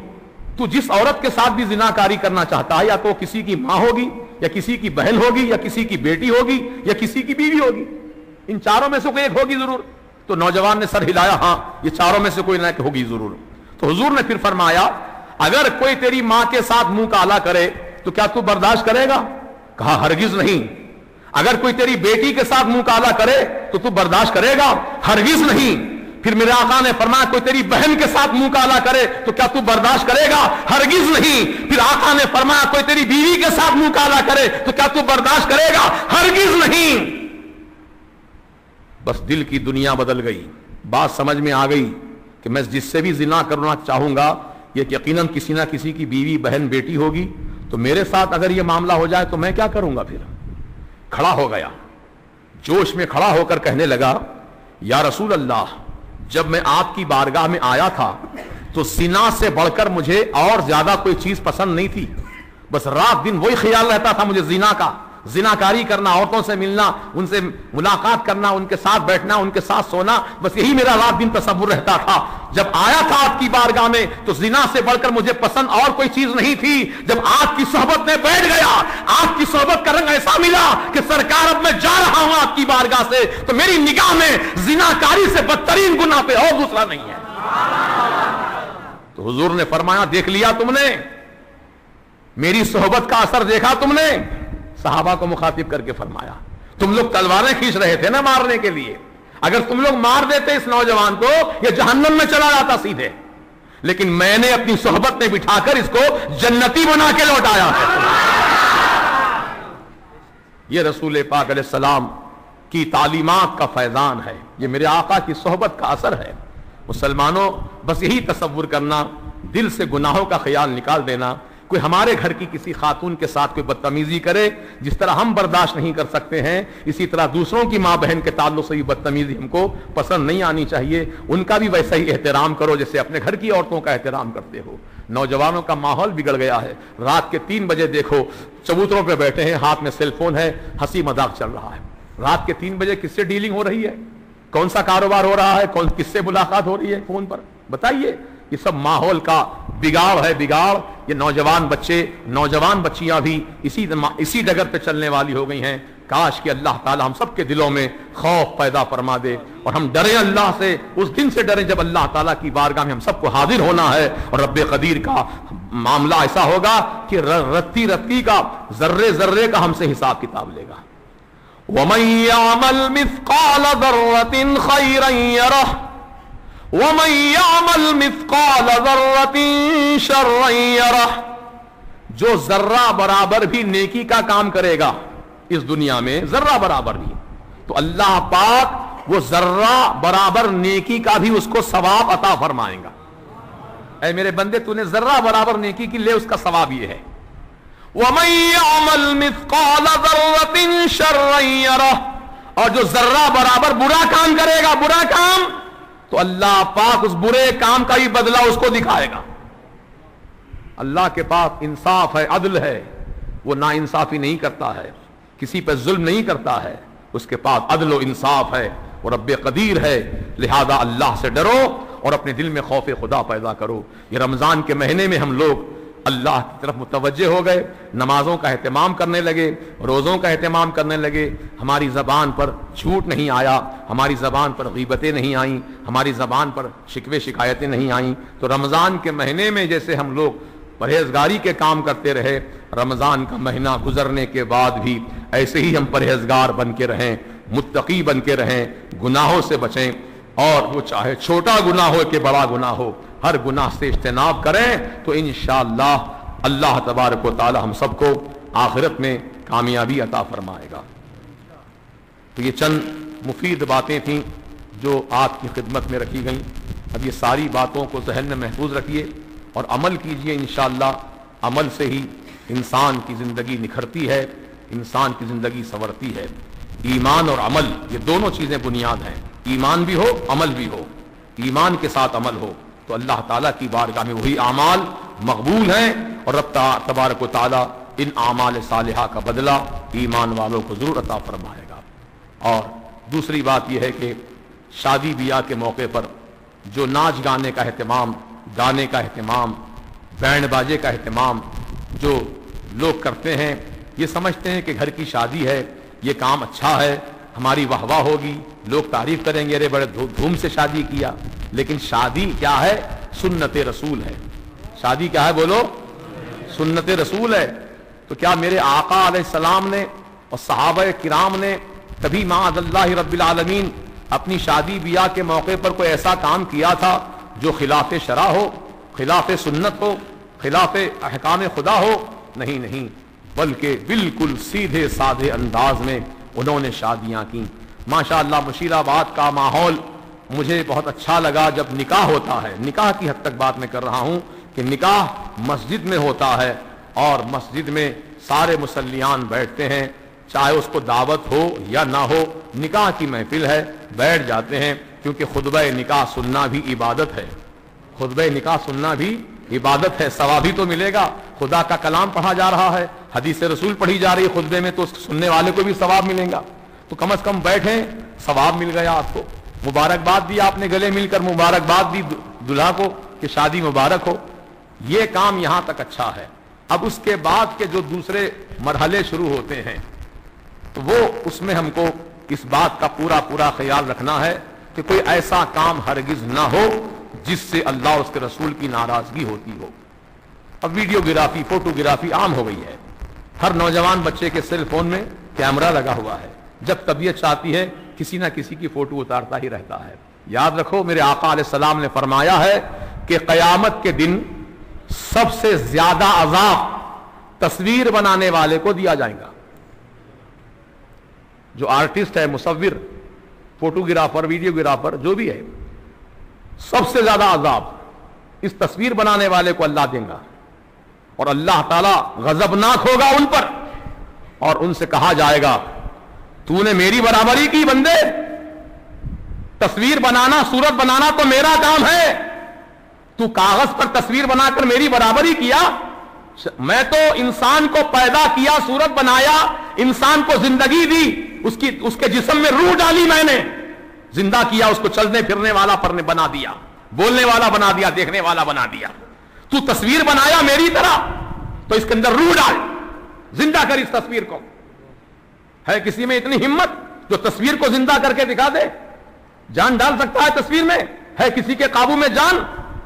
تو جس عورت کے ساتھ بھی زناکاری کرنا چاہتا ہے یا تو کسی کی ماں ہوگی، یا کسی کی بہن ہوگی، یا کسی کی بیٹی ہوگی، یا کسی کی بیوی ہوگی، ان 4 میں سے کوئی ایک ہوگی ضرور۔ تو نوجوان نے سر ہلایا، ہاں یہ 4 میں سے کوئی نہ ایک ہوگی ضرور۔ تو حضور نے پھر فرمایا اگر کوئی تیری ماں کے ساتھ منہ کالا کرے تو کیا تو برداشت کرے گا؟ کہا ہرگز نہیں۔ اگر کوئی تیری بیٹی کے ساتھ منہ کالا کرے تو تو برداشت کرے گا؟ ہرگز نہیں۔ پھر میرے آقا نے فرمایا کوئی تیری بہن کے ساتھ منہ کالا کرے تو کیا تو برداشت کرے گا؟ ہرگز نہیں۔ پھر آقا نے فرمایا کوئی تیری بیوی کے ساتھ منہ کالا کرے تو کیا تو برداشت کرے گا؟ ہرگز نہیں۔ بس دل کی دنیا بدل گئی، بات سمجھ میں آ گئی کہ میں جس سے بھی زنا کرنا چاہوں گا یہ یقیناً کسی نہ کسی کی بیوی بہن بیٹی ہوگی، تو میرے ساتھ اگر یہ معاملہ ہو جائے تو میں کیا کروں گا؟ پھر کھڑا ہو گیا، جوش میں کھڑا ہو کر کہنے لگا یا رسول اللہ، جب میں آپ کی بارگاہ میں آیا تھا تو زنا سے بڑھ کر مجھے اور زیادہ کوئی چیز پسند نہیں تھی، بس رات دن وہی خیال رہتا تھا مجھے زنا کا، زناکاری کرنا، عورتوں سے ملنا، ان سے ملاقات کرنا، ان کے ساتھ بیٹھنا، ان کے ساتھ سونا، بس یہی میرا رات دن تصور رہتا تھا۔ جب آیا تھا آپ کی بارگاہ میں تو زنا سے بڑھ کر مجھے پسند اور کوئی چیز نہیں تھی۔ جب آپ کی صحبت میں بیٹھ گیا، آپ کی صحبت کا رنگ ایسا ملا کہ سرکار اب میں جا رہا ہوں آپ کی بارگاہ سے تو میری نگاہ میں زناکاری سے بدترین گناہ پہ اور دوسرا نہیں ہے۔ تو حضور نے فرمایا دیکھ لیا تم نے، میری صحبت کا اثر دیکھا تم نے؟ صحابہ کو مخاطب کر کے فرمایا تم لوگ تلواریں کھینچ رہے تھے نا مارنے کے لیے، اگر تم لوگ مار دیتے اس نوجوان کو یہ جہنم میں چلا جاتا سیدھے، لیکن میں نے اپنی صحبت میں بٹھا کر اس کو جنتی بنا کے لوٹایا ہے۔ یہ رسول پاک علیہ السلام کی تعلیمات کا فیضان ہے، یہ میرے آقا کی صحبت کا اثر ہے۔ مسلمانوں بس یہی تصور کرنا، دل سے گناہوں کا خیال نکال دینا، کوئی ہمارے گھر کی کسی خاتون کے ساتھ کوئی بدتمیزی کرے، جس طرح ہم برداشت نہیں کر سکتے ہیں اسی طرح دوسروں کی ماں بہن کے تعلق سے بھی بدتمیزی ہم کو پسند نہیں آنی چاہیے، ان کا بھی ویسا ہی احترام کرو جیسے اپنے گھر کی عورتوں کا احترام کرتے ہو۔ نوجوانوں کا ماحول بگڑ گیا ہے، رات کے 3 بجے دیکھو چبوتروں پہ بیٹھے ہیں، ہاتھ میں سیل فون ہے، ہنسی مذاق چل رہا ہے۔ رات کے 3 بجے کس سے ڈیلنگ ہو رہی ہے؟ کون سا کاروبار ہو رہا ہے؟ کس سے ملاقات ہو رہی ہے فون پر؟ بتائیے۔ یہ سب ماحول کا بگاڑ ہے، بگاڑ۔ یہ نوجوان بچے، نوجوان بچیاں بھی اسی ڈگر پہ چلنے والی ہو گئی ہیں۔ کاش کہ اللہ تعالی ہم سب کے دلوں میں خوف پیدا فرما دے اور ہم ڈریں اللہ سے، اس دن سے ڈریں جب اللہ تعالیٰ کی بارگاہ میں ہم سب کو حاضر ہونا ہے اور رب قدیر کا معاملہ ایسا ہوگا کہ رتی رتی کا، ذرے ذرے کا ہم سے حساب کتاب لے گا۔ وَمَن يَعْمَلْ مِثْقَالَ ذَرَّةٍ خَيْرًا يَرَهُ وَمَن يَعْمَلْ مِثْقَالَ ذَرَّةٍ شَرًّا يَرَهُ، جو ذرہ برابر بھی نیکی کا کام کرے گا اس دنیا میں، ذرہ برابر بھی، تو اللہ پاک وہ ذرہ برابر نیکی کا بھی اس کو ثواب عطا فرمائیں گا۔ اے میرے بندے تو نے ذرہ برابر نیکی کی لے، اس کا ثواب یہ ہے۔ وَمَن يَعْمَلْ مِثْقَالَ ذَرَّةٍ شَرًّا يَرَهُ، اور جو ذرہ برابر برا کام کرے گا، برا کام، تو اللہ پاک اس برے کام کا ہی بدلہ اس کو دکھائے گا۔ اللہ کے پاس انصاف ہے، عدل ہے، وہ نا انصافی نہیں کرتا ہے، کسی پہ ظلم نہیں کرتا ہے، اس کے پاس عدل و انصاف ہے، وہ رب قدیر ہے۔ لہذا اللہ سے ڈرو اور اپنے دل میں خوف خدا پیدا کرو۔ یہ رمضان کے مہینے میں ہم لوگ اللہ کی طرف متوجہ ہو گئے، نمازوں کا اہتمام کرنے لگے، روزوں کا اہتمام کرنے لگے، ہماری زبان پر جھوٹ نہیں آیا، ہماری زبان پر غیبتیں نہیں آئیں، ہماری زبان پر شکوے شکایتیں نہیں آئیں۔ تو رمضان کے مہینے میں جیسے ہم لوگ پرہیزگاری کے کام کرتے رہے، رمضان کا مہینہ گزرنے کے بعد بھی ایسے ہی ہم پرہیزگار بن کے رہیں، متقی بن کے رہیں، گناہوں سے بچیں، اور وہ چاہے چھوٹا گناہ ہو کہ بڑا گناہ ہو، ہر گناہ سے اجتناب کریں تو انشاءاللہ اللہ تبارک و تعالی ہم سب کو آخرت میں کامیابی عطا فرمائے گا۔ تو یہ چند مفید باتیں تھیں جو آپ کی خدمت میں رکھی گئیں۔ اب یہ ساری باتوں کو ذہن میں محفوظ رکھیے اور عمل کیجئے، انشاءاللہ عمل سے ہی انسان کی زندگی نکھرتی ہے، انسان کی زندگی سنورتی ہے۔ ایمان اور عمل یہ دونوں چیزیں بنیاد ہیں، ایمان بھی ہو عمل بھی ہو، ایمان کے ساتھ عمل ہو تو اللہ تعالیٰ کی بارگاہ میں وہی اعمال مقبول ہیں اور رب تبارک و تعالیٰ ان اعمال صالحہ کا بدلہ ایمان والوں کو ضرور عطا فرمائے گا۔ اور دوسری بات یہ ہے کہ شادی بیاہ کے موقع پر جو ناچ گانے کا اہتمام، گانے کا اہتمام، بینڈ باجے کا اہتمام جو لوگ کرتے ہیں، یہ سمجھتے ہیں کہ گھر کی شادی ہے، یہ کام اچھا ہے، ہماری واہ واہ ہوگی، لوگ تعریف کریں گے، ارے بڑے دھوم سے شادی کیا۔ لیکن شادی کیا ہے؟ سنت رسول ہے، شادی کیا ہے بولو؟ سنت رسول ہے. تو کیا میرے آقا علیہ السلام نے اور صحابہ کرام نے کبھی معاذ اللہ رب العالمین اپنی شادی بیاہ کے موقع پر کوئی ایسا کام کیا تھا جو خلاف شرع ہو، خلاف سنت ہو، خلاف احکام خدا ہو؟ نہیں نہیں، بلکہ بالکل سیدھے سادھے انداز میں انہوں نے شادیاں کی. ماشاءاللہ مشیر آباد کا ماحول مجھے بہت اچھا لگا. جب نکاح ہوتا ہے، نکاح کی حد تک بات میں کر رہا ہوں کہ نکاح مسجد میں ہوتا ہے اور مسجد میں سارے مصلیان بیٹھتے ہیں، چاہے اس کو دعوت ہو یا نہ ہو، نکاح کی محفل ہے، بیٹھ جاتے ہیں. کیونکہ خطبہ نکاح سننا بھی عبادت ہے، خطبہ نکاح سننا بھی عبادت ہے. ثواب بھی تو ملے گا، خدا کا کلام پڑھا جا رہا ہے، حدیث رسول پڑھی جا رہی ہے خطبے میں، تو سننے والے کو بھی ثواب ملے گا. تو کم از کم بیٹھیں، ثواب مل گیا آپ کو. مبارکباد دی آپ نے، گلے مل کر مبارکباد دی دلہا کو کہ شادی مبارک ہو. یہ کام یہاں تک اچھا ہے. اب اس کے بعد کے جو دوسرے مرحلے شروع ہوتے ہیں تو وہ اس میں ہم کو اس بات کا پورا خیال رکھنا ہے کہ کوئی ایسا کام ہرگز نہ ہو جس سے اللہ اور اس کے رسول کی ناراضگی ہوتی ہو. اب ویڈیوگرافی، فوٹوگرافی عام ہو گئی ہے. ہر نوجوان بچے کے سیل فون میں کیمرہ لگا ہوا ہے، جب طبیعت چاہتی ہے کسی نہ کسی کی فوٹو اتارتا ہی رہتا ہے. یاد رکھو میرے آقا علیہ السلام نے فرمایا ہے کہ قیامت کے دن سب سے زیادہ عذاب تصویر بنانے والے کو دیا جائے گا. جو آرٹسٹ ہے، مصور، فوٹوگرافر، ویڈیوگرافر جو بھی ہے، سب سے زیادہ عذاب اس تصویر بنانے والے کو اللہ دیں گا. اور اللہ تعالی غضبناک ہوگا ان پر اور ان سے کہا جائے گا تو نے میری برابری کی بندے، تصویر بنانا، صورت بنانا تو میرا کام ہے، تو کاغذ پر تصویر بنا کر میری برابری کیا. میں تو انسان کو پیدا کیا، صورت بنایا، انسان کو زندگی دی، اس کے جسم میں روح ڈالی، میں نے زندہ کیا، اس کو چلنے پھرنے والا بنا دیا، بولنے والا بنا دیا، دیکھنے والا بنا دیا. تو تصویر بنایا میری طرح تو اس کے اندر روح ڈال، زندہ کر اس تصویر کو. ہے کسی میں اتنی ہمت جو تصویر کو زندہ کر کے دکھا دے؟ جان ڈال سکتا ہے تصویر میں؟ ہے کسی کے قابو میں جان؟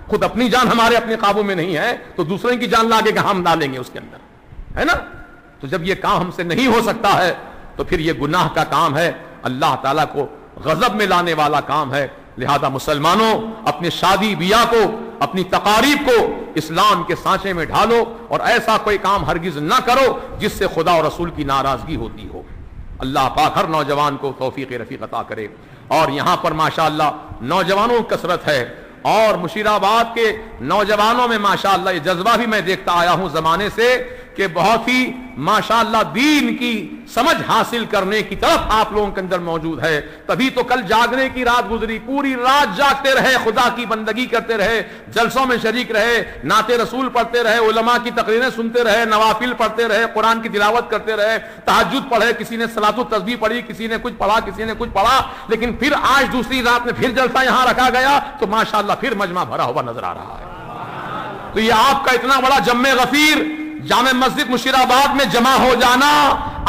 خود اپنی جان ہمارے اپنے قابو میں نہیں ہے تو دوسرے کی جان لاگے کہ ہم ڈالیں گے اس کے اندر، ہے نا؟ تو جب یہ کام ہم سے نہیں ہو سکتا ہے تو پھر یہ گناہ کا کام ہے، اللہ تعالیٰ کو غضب میں لانے والا کام ہے. لہذا مسلمانوں اپنے شادی بیاہ کو، اپنی تقاریب کو اسلام کے سانچے میں ڈھالو اور ایسا کوئی کام ہرگز نہ کرو جس سے خدا اور رسول کی ناراضگی ہوتی ہو. اللہ پاک ہر نوجوان کو توفیق رفیق عطا کرے. اور یہاں پر ماشاءاللہ نوجوانوں کی کثرت ہے اور مشیر آباد کے نوجوانوں میں ماشاءاللہ یہ جذبہ بھی میں دیکھتا آیا ہوں زمانے سے کہ بہت ہی ماشاءاللہ دین کی سمجھ حاصل کرنے کی طرف آپ لوگوں کے اندر موجود ہے. تبھی تو کل جاگنے کی رات گزری، پوری رات جاگتے رہے، خدا کی بندگی کرتے رہے، جلسوں میں شریک رہے، نعت رسول پڑھتے رہے، علماء کی تقریریں سنتے رہے، نوافل پڑھتے رہے، قرآن کی تلاوت کرتے رہے، تہجد پڑھے، کسی نے صلاۃ التسبیح پڑھی، کسی نے کچھ پڑھا، کسی نے کچھ پڑھا. لیکن پھر آج دوسری رات میں پھر جلسہ یہاں رکھا گیا تو ماشاءاللہ پھر مجمع بھرا ہوا نظر آ رہا ہے. تو یہ آپ کا اتنا بڑا جمع غفیر جامع مسجد مشیر آباد میں جمع ہو جانا،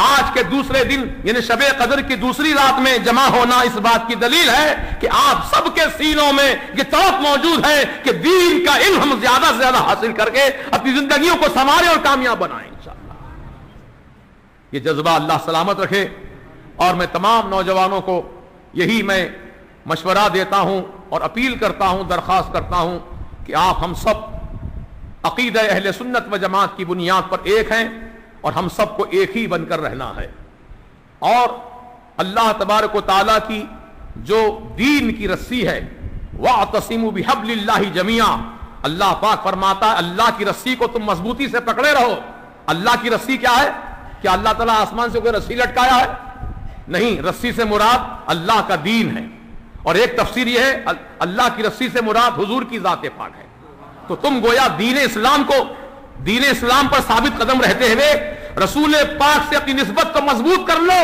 آج کے دوسرے دن یعنی شب قدر کی دوسری رات میں جمع ہونا، اس بات کی دلیل ہے کہ آپ سب کے سینوں میں یہ طرف موجود ہے کہ دین کا علم ہم زیادہ سے زیادہ حاصل کر کے اپنی زندگیوں کو سنواریں اور کامیاب بنائیں انشاءاللہ. یہ جذبہ اللہ سلامت رکھے. اور میں تمام نوجوانوں کو یہی میں مشورہ دیتا ہوں اور اپیل کرتا ہوں، درخواست کرتا ہوں کہ آپ ہم سب عقیدہ اہل سنت و جماعت کی بنیاد پر ایک ہیں اور ہم سب کو ایک ہی بن کر رہنا ہے. اور اللہ تبارک و تعالیٰ کی جو دین کی رسی ہے، وَاعْتَصِمُوا بِحَبْلِ اللَّهِ جَمِيعًا، اللہ پاک فرماتا ہے اللہ کی رسی کو تم مضبوطی سے پکڑے رہو. اللہ کی رسی کیا ہے؟ کیا اللہ تعالیٰ آسمان سے کوئی رسی لٹکایا ہے؟ نہیں، رسی سے مراد اللہ کا دین ہے. اور ایک تفسیر یہ ہے اللہ کی رسی سے مراد حضور کی ذات پاک ہے. تو تم گویا دین اسلام پر ثابت قدم رہتے ہوئے رسول پاک سے اپنی نسبت کو مضبوط کر لو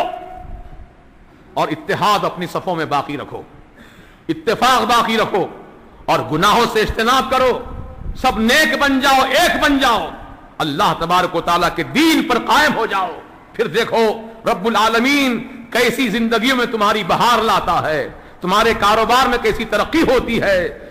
اور اتحاد اپنی صفوں میں باقی رکھو، اتفاق باقی رکھو اور گناہوں سے اجتناب کرو. سب نیک بن جاؤ، ایک بن جاؤ، اللہ تبارک و تعالیٰ کے دین پر قائم ہو جاؤ. پھر دیکھو رب العالمین کیسی زندگیوں میں تمہاری بہار لاتا ہے، تمہارے کاروبار میں کیسی ترقی ہوتی ہے،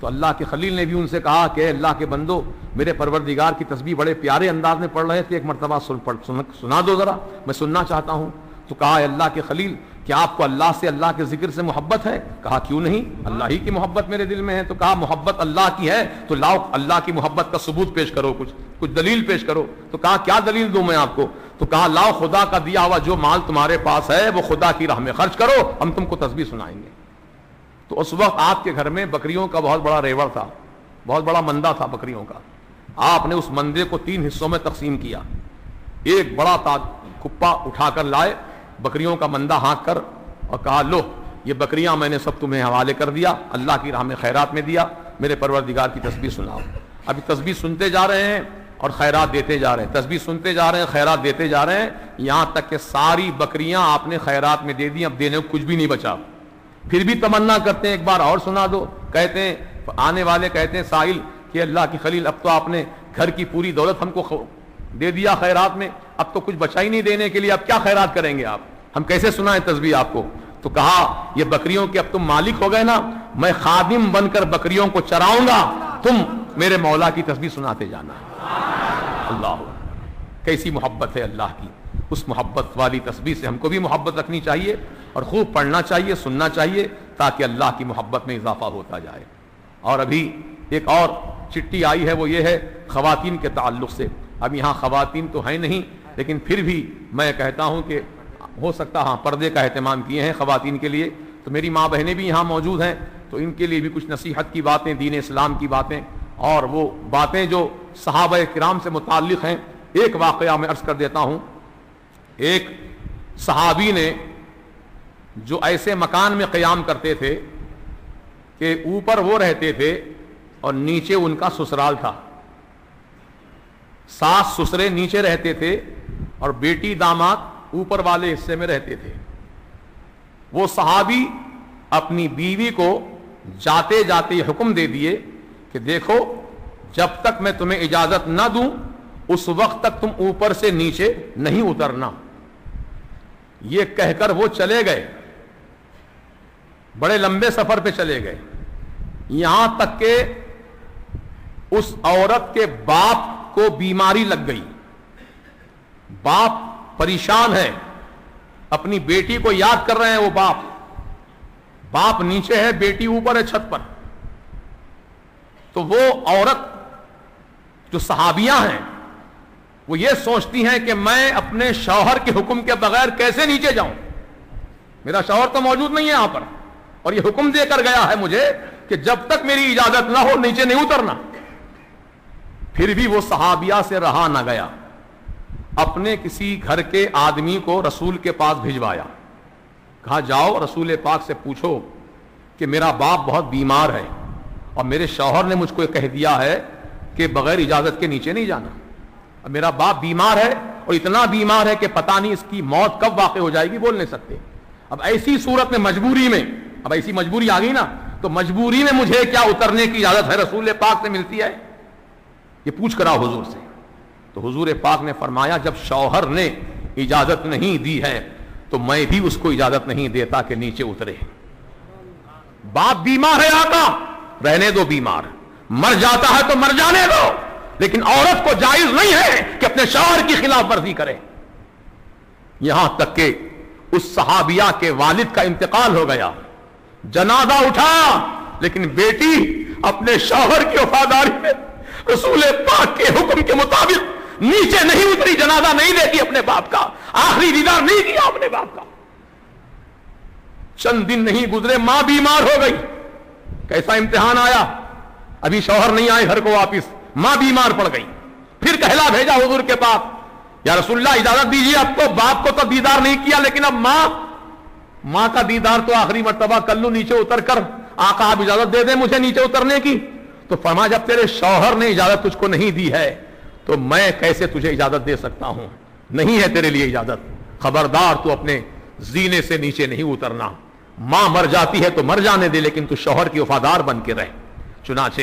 تو اللہ کے خلیل نے بھی ان سے کہا کہ اے اللہ کے بندو، میرے پروردگار کی تسبیح بڑے پیارے انداز میں پڑھ رہے تھے، ایک مرتبہ سنا دو ذرا، میں سننا چاہتا ہوں۔ تو کہا اے اللہ کے خلیل، کیا آپ کو اللہ سے، اللہ کے ذکر سے محبت ہے؟ کہا کیوں نہیں، اللہ ہی کی محبت میرے دل میں ہے۔ تو کہا محبت اللہ کی ہے تو لاؤ اللہ کی محبت کا ثبوت پیش کرو، کچھ دلیل پیش کرو۔ تو کہا کیا دلیل دوں میں آپ کو؟ تو کہا لاؤ خدا کا دیا ہوا جو مال تمہارے پاس ہے وہ خدا کی راہ میں خرچ کرو، ہم تم کو تسبیح سنائیں گے۔ تو اس وقت آپ کے گھر میں بکریوں کا بہت بڑا ریوڑ تھا، بہت بڑا مندہ تھا بکریوں کا۔ آپ نے اس مندے کو 3 حصوں میں تقسیم کیا، ایک بڑا کپا اٹھا کر لائے، بکریوں کا مندہ ہانک کر، اور کہا لو یہ بکریاں میں نے سب تمہیں حوالے کر دیا، اللہ کی راہ میں خیرات میں دیا، میرے پروردگار کی تسبیح سناؤ۔ ابھی تسبیح سنتے جا رہے ہیں اور خیرات دیتے جا رہے ہیں، تسبیح سنتے جا رہے ہیں، خیرات دیتے جا رہے ہیں، یہاں تک کہ ساری بکریاں آپ نے خیرات میں دے دی، اب دینے کو کچھ بھی نہیں بچا۔ پھر بھی تمنا کرتے ہیں ایک بار اور سنا دو۔ کہتے ہیں آنے والے کہتے ہیں سائل کہ اللہ کی خلیل اب تو آپ نے گھر کی پوری دولت ہم کو دے دیا خیرات میں، اب تو کچھ بچا ہی نہیں دینے کے لیے، اب کیا خیرات کریں گے آپ، ہم کیسے سنائیں تسبیح آپ کو؟ تو کہا یہ بکریوں کے اب تم مالک ہو گئے نا، میں خادم بن کر بکریوں کو چراؤں گا، تم میرے مولا کی تسبیح سناتے جانا۔ اللہ کیسی محبت ہے اللہ کی، اس محبت والی تسبیح سے ہم کو بھی محبت رکھنی چاہیے اور خوب پڑھنا چاہیے، سننا چاہیے، تاکہ اللہ کی محبت میں اضافہ ہوتا جائے۔ اور ابھی ایک اور چٹھی آئی ہے، وہ یہ ہے خواتین کے تعلق سے۔ اب یہاں خواتین تو ہیں نہیں، لیکن پھر بھی میں کہتا ہوں کہ ہو سکتا ہاں پردے کا اہتمام کیے ہیں خواتین کے لیے، تو میری ماں بہنیں بھی یہاں موجود ہیں، تو ان کے لیے بھی کچھ نصیحت کی باتیں، دین اسلام کی باتیں، اور وہ باتیں جو صحابہ کرام سے متعلق ہیں۔ ایک واقعہ میں عرض کر دیتا ہوں۔ ایک صحابی نے جو ایسے مکان میں قیام کرتے تھے کہ اوپر وہ رہتے تھے اور نیچے ان کا سسرال تھا، ساس سسرے نیچے رہتے تھے اور بیٹی داماد اوپر والے حصے میں رہتے تھے۔ وہ صحابی اپنی بیوی کو جاتے جاتے یہ حکم دے دیے کہ دیکھو جب تک میں تمہیں اجازت نہ دوں اس وقت تک تم اوپر سے نیچے نہیں اترنا۔ یہ کہہ کر وہ چلے گئے، بڑے لمبے سفر پہ چلے گئے، یہاں تک کہ اس عورت کے باپ کو بیماری لگ گئی۔ باپ پریشان ہے، اپنی بیٹی کو یاد کر رہے ہیں، وہ باپ نیچے ہے، بیٹی اوپر ہے چھت پر۔ تو وہ عورت جو صحابیاں ہیں وہ یہ سوچتی ہیں کہ میں اپنے شوہر کے حکم کے بغیر کیسے نیچے جاؤں، میرا شوہر تو موجود نہیں ہے یہاں پر، اور یہ حکم دے کر گیا ہے مجھے کہ جب تک میری اجازت نہ ہو نیچے نہیں اترنا۔ پھر بھی وہ صحابیہ سے رہا نہ گیا، اپنے کسی گھر کے آدمی کو رسول کے پاس بھجوایا، کہا جاؤ رسول پاک سے پوچھو کہ میرا باپ بہت بیمار ہے اور میرے شوہر نے مجھ کو کہہ دیا ہے کہ بغیر اجازت کے نیچے نہیں جانا۔ اب میرا باپ بیمار ہے اور اتنا بیمار ہے کہ پتہ نہیں اس کی موت کب واقع ہو جائے گی، بول نہیں سکتے۔ اب ایسی صورت میں مجبوری میں، اب ایسی مجبوری آ گئی نا، تو مجبوری میں مجھے کیا اترنے کی اجازت ہے رسول پاک سے ملتی ہے؟ یہ پوچھ کر آؤ حضور سے۔ تو حضور پاک نے فرمایا جب شوہر نے اجازت نہیں دی ہے تو میں بھی اس کو اجازت نہیں دیتا کہ نیچے اترے۔ باپ بیمار ہے آقا، رہنے دو، بیمار مر جاتا ہے تو مر جانے دو، لیکن عورت کو جائز نہیں ہے کہ اپنے شوہر کی خلاف ورزی کرے۔ یہاں تک کہ اس صحابیہ کے والد کا انتقال ہو گیا، جنازہ اٹھا، لیکن بیٹی اپنے شوہر کی وفاداری میں رسول پاک کے حکم کے مطابق نیچے نہیں اتری، جنازہ نہیں دیکھی اپنے باپ کا، آخری دیدار نہیں کیا اپنے باپ کا۔ چند دن نہیں گزرے ماں بیمار ہو گئی، کیسا امتحان آیا، ابھی شوہر نہیں آئے گھر کو واپس، ماں بیمار پڑ گئی۔ پھر کہلا بھیجا حضور کے پاس، یا رسول اللہ اجازت دیجیے، اب تو باپ کو تو دیدار نہیں کیا لیکن اب ماں کا دیدار تو آخری مرتبہ کر لوں نیچے اتر کر، آقا آپ اجازت دے دیں مجھے نیچے اترنے کی۔ تو فرمایا جب تیرے شوہر نے اجازت تجھ کو نہیں دی ہے تو میں کیسے تجھے اجازت دے سکتا ہوں، نہیں ہے تیرے لیے اجازت، خبردار تو اپنے زینے سے نیچے نہیں اترنا۔ ماں مر جاتی ہے تو مر جانے دے، لیکن تو شوہر کی وفادار بن کے رہ۔ چنانچہ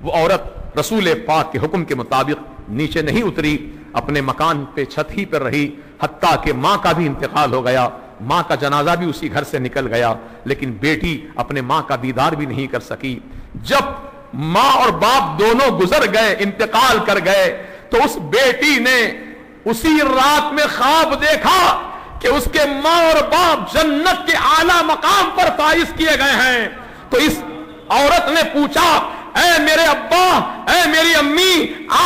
وہ عورت رسول پاک کے حکم کے مطابق نیچے نہیں اتری، اپنے مکان پہ چھت ہی پر رہی، حتیٰ کہ ماں کا بھی انتقال ہو گیا، ماں کا جنازہ بھی اسی گھر سے نکل گیا، لیکن بیٹی اپنے ماں کا دیدار بھی نہیں کر سکی۔ جب ماں اور باپ دونوں گزر گئے، انتقال کر گئے، تو اس بیٹی نے اسی رات میں خواب دیکھا کہ اس کے ماں اور باپ جنت کے اعلیٰ مقام پر فائز کیے گئے ہیں۔ تو اس عورت نے پوچھا، اے میرے ابا، اے میری امی،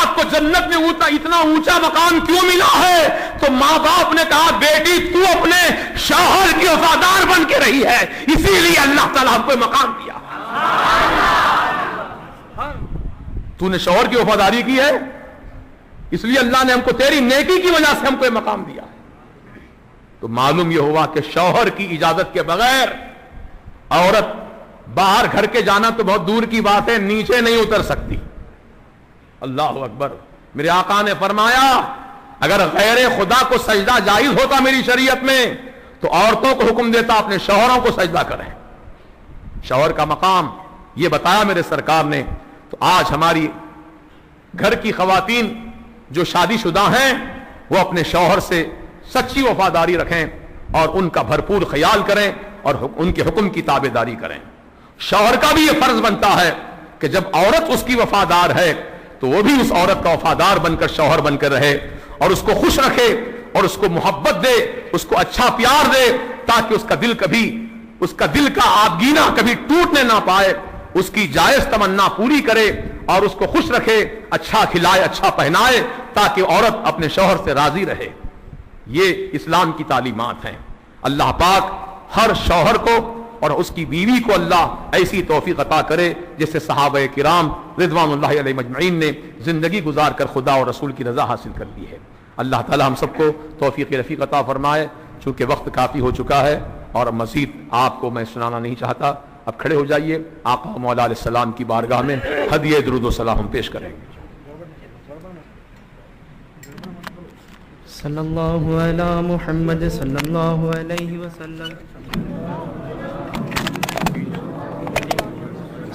آپ کو جنت میں اتنا اونچا مقام کیوں ملا ہے؟ تو ماں باپ نے کہا، بیٹی تو اپنے شوہر کی وفادار بن کے رہی ہے، اسی لیے اللہ تعالیٰ ہم کو مقام دیا۔ تو نے شوہر کی وفاداری کی ہے، اس لیے اللہ نے ہم کو تیری نیکی کی وجہ سے ہم کو یہ مقام دیا ہے۔ تو معلوم یہ ہوا کہ شوہر کی اجازت کے بغیر عورت باہر گھر کے جانا تو بہت دور کی بات ہے، نیچے نہیں اتر سکتی۔ اللہ اکبر۔ میرے آقا نے فرمایا، اگر غیر خدا کو سجدہ جائز ہوتا میری شریعت میں تو عورتوں کو حکم دیتا اپنے شوہروں کو سجدہ کریں۔ شوہر کا مقام یہ بتایا میرے سرکار نے۔ تو آج ہماری گھر کی خواتین جو شادی شدہ ہیں وہ اپنے شوہر سے سچی وفاداری رکھیں اور ان کا بھرپور خیال کریں اور ان کے حکم کی تابعداری کریں۔ شوہر کا بھی یہ فرض بنتا ہے کہ جب عورت اس کی وفادار ہے تو وہ بھی اس عورت کا وفادار بن کر شوہر بن کر رہے اور اس کو خوش رکھے اور اس کو محبت دے، اس کو اچھا پیار دے، تاکہ اس کا دل کا آبگینہ کبھی ٹوٹنے نہ پائے، اس کی جائز تمنا پوری کرے اور اس کو خوش رکھے، اچھا کھلائے، اچھا پہنائے، تاکہ عورت اپنے شوہر سے راضی رہے۔ یہ اسلام کی تعلیمات ہیں۔ اللہ پاک ہر شوہر کو اور اس کی بیوی کو اللہ ایسی توفیق عطا کرے جس سے صحابہ کرام رضوان اللہ علیہ مجمعین نے زندگی گزار کر خدا اور رسول کی رضا حاصل کر لی ہے۔ اللہ تعالی ہم سب کو توفیق رفیق عطا فرمائے۔ چونکہ وقت کافی ہو چکا ہے اور مزید آپ کو میں سنانا نہیں چاہتا، اب کھڑے ہو جائیے، آقا مولا علیہ السلام کی بارگاہ میں ہدیہ درود و سلام ہم پیش کریں گے۔ صلی اللہ علی محمد صلی اللہ علیہ وسلم،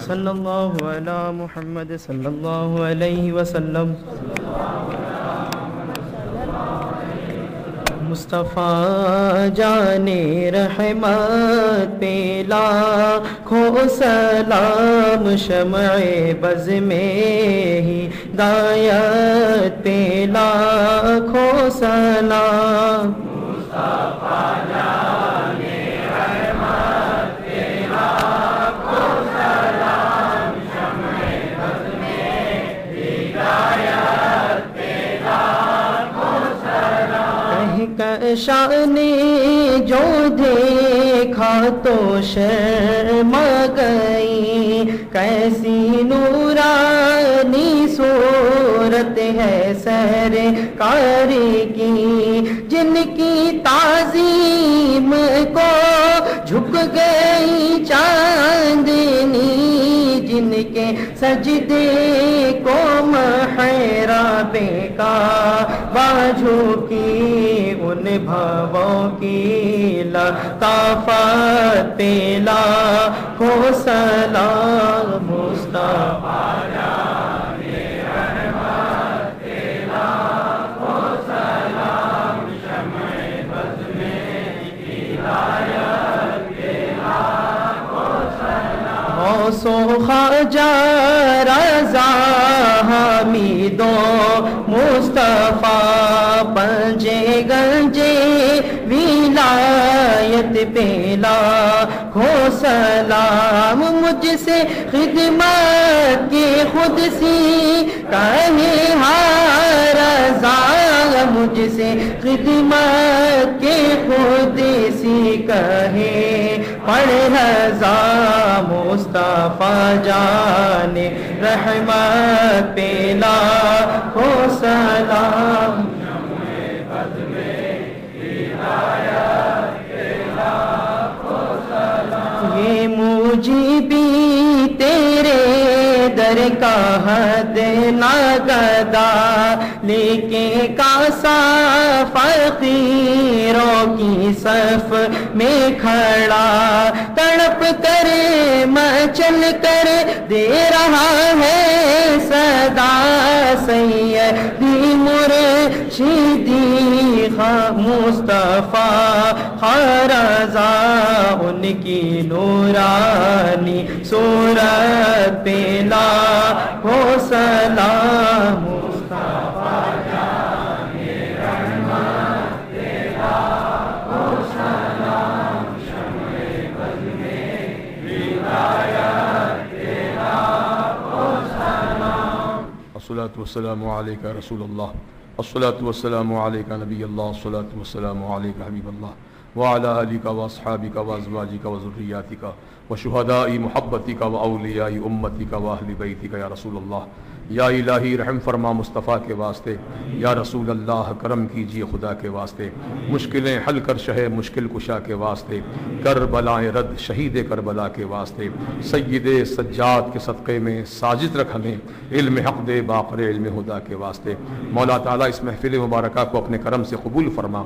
صلی اللہ علی محمد صلی اللہ علیہ وسلم۔ مصطفیٰ جان رحمت پہ لاکھوں سلام، شمع بز میں ہدایت پہ لاکھوں سلام۔ مصطفیٰ جان رحمت پہ لاکھوں سلام، شمع بز میں ہدایت پہ لاکھوں سلام۔ شان جو دیکھا تو شرما گئی، کیسی نورانی صورت ہے سرکار کی، جن کی تعظیم کو جھک گئی چاندنی، جن کے سجدے کو محراب کعبہ جھکی، ان بھووں کی لطافت پہ لاکھوں سلام۔ مصطفیٰ جان رحمت پہ لاکھوں سلام، شمع بز میں ہدایت پہ لاکھوں سلام۔ غوث و خواجہ رضا حمید و مصطفیٰ، پنجے گنجے ولایت پہ لاکھوں سلام۔ مجھ سے خدمت کی خود سی کہے ہاں رضا، مجھ سے خدمت کے خود سی کہے پڑھ رضا۔ مصطفیٰ جان رحمت پہ لاکھوں سلام، یہ مجھے تیرے در کا حد نہ گدا، لیکے کاسا فقیروں کی صف میں کھڑا، تڑپ کر مچل کر دے رہا ہے صدا، سیدی مرشدی مصطفیٰ رضا، ان کی نورانی صورت پہ لا سلام مصطفیٰ جانے رحمت تیرا ہو سلام شمع بز میں ہدایت تیرا ہو سلام الصلاة والسلام علیکہ رسول اللہ الصلاة والسلام علیکہ نبی اللہ الصلاة والسلام علیکہ حبیب اللہ وعلى آلك وأصحابك وأزواجك وذرياتك وشهداء محبتك وأولياء أمتك وأهل بيتك يا رسول اللہ یا الہی رحم فرما مصطفیٰ کے واسطے، یا رسول اللہ کرم کیجیے خدا کے واسطے، مشکلیں حل کر شہ مشکل کشا کے واسطے، کربلائیں رد شہید کربلا کے واسطے، سید سجاد کے صدقے میں ساجد رکھ ہمیں، علم حق دے باقر علم خدا کے واسطے۔ مولا تعالیٰ اس محفل مبارکہ کو اپنے کرم سے قبول فرما،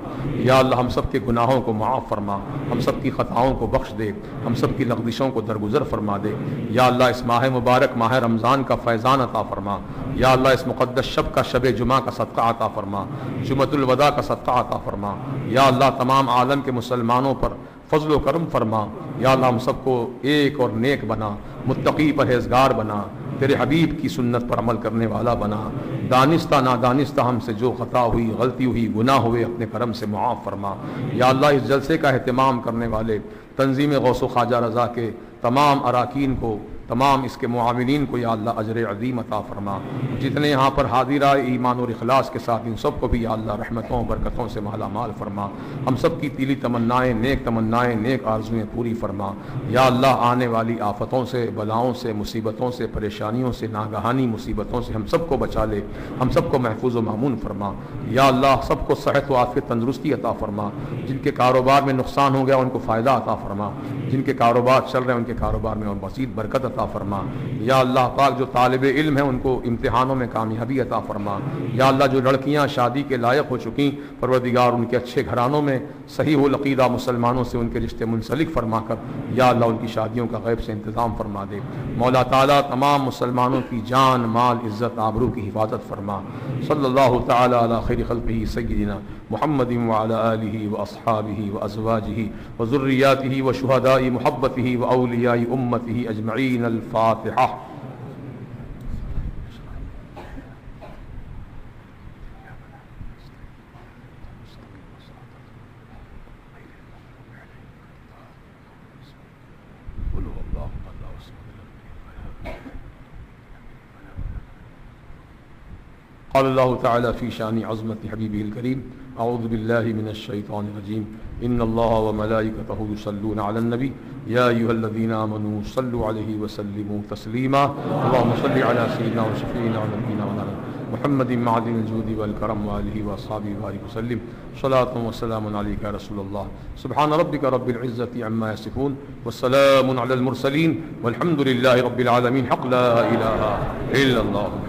یا اللہ ہم سب کے گناہوں کو معاف فرما، ہم سب کی خطاؤں کو بخش دے، ہم سب کی لغزشوں کو درگزر فرما دے، یا اللہ اس ماہ مبارک ماہ رمضان کا فیضان عطا فرما، یا اللہ اس مقدس شب کا شب جمعہ کا صدقہ عطا فرما، جمعۃ الوداع کا صدقہ عطا فرما، یا اللہ تمام عالم کے مسلمانوں پر فضل و کرم فرما، یا اللہ ہم سب کو ایک اور نیک بنا، متقی پرہیزگار بنا، تیرے حبیب کی سنت پر عمل کرنے والا بنا، دانستہ نادانستہ ہم سے جو خطا ہوئی غلطی ہوئی گناہ ہوئے اپنے کرم سے معاف فرما، یا اللہ اس جلسے کا اہتمام کرنے والے تنظیم غوث و خواجہ رضا کے تمام اراکین کو، تمام اس کے معاونین کو یا اللہ اجر عظیم عطا فرما، جتنے یہاں پر حاضرہ ایمان اور اخلاص کے ساتھ ان سب کو بھی یا اللہ رحمتوں برکتوں سے مالا مال فرما، ہم سب کی دلی تمنائیں نیک آرزویں پوری فرما، یا اللہ آنے والی آفتوں سے بلاؤں سے مصیبتوں سے پریشانیوں سے ناگہانی مصیبتوں سے ہم سب کو بچا لے، ہم سب کو محفوظ و معمون فرما، یا اللہ سب کو صحت و عافیت تندرستی عطا فرما، جن کے کاروبار میں نقصان ہو گیا ان کو فائدہ عطا فرما، جن کے کاروبار چل رہے ہیں ان کے کاروبار میں مزید برکت عطا فرما، یا اللہ پاک جو طالب علم ہیں ان کو امتحانوں میں کامیابی عطا فرما، یا اللہ جو لڑکیاں شادی کے لائق ہو چکی پروردگار ان کے اچھے گھرانوں میں صحیح العقیدہ مسلمانوں سے ان کے رشتے منسلک فرما کر یا اللہ ان کی شادیوں کا غیب سے انتظام فرما دے، مولا تعالیٰ تمام مسلمانوں کی جان مال عزت آبرو کی حفاظت فرما، صلی اللہ تعالیٰ علی خیر خلقہ سیدنا محمد وعلی آلہ واصحابہ وازواجہ وذریاتہ وشہداء محبتہ واولیاء امتہ اجمعین۔ الفاتحہ۔ قال اللہ تعالی فی شان عظمت حبیبہ الکریم اعوذ باللہ من الشیطان الرجیم ان اللہ وملائکتہ یصلون علی النبی یا ایھا الذین آمنوا صلوا علیہ وسلموا تسلیما اللہم صل علی سیدنا وشفیعنا ونبینا مولانا محمد معدن الجود والکرم وآلہ وصحبہ وبارک وسلم صلاۃ وسلام علیک یا رسول اللہ سبحان ربک رب العزۃ عما یصفون والسلام علی المرسلین والحمد للہ رب العالمین حق لا الہ الا اللہ۔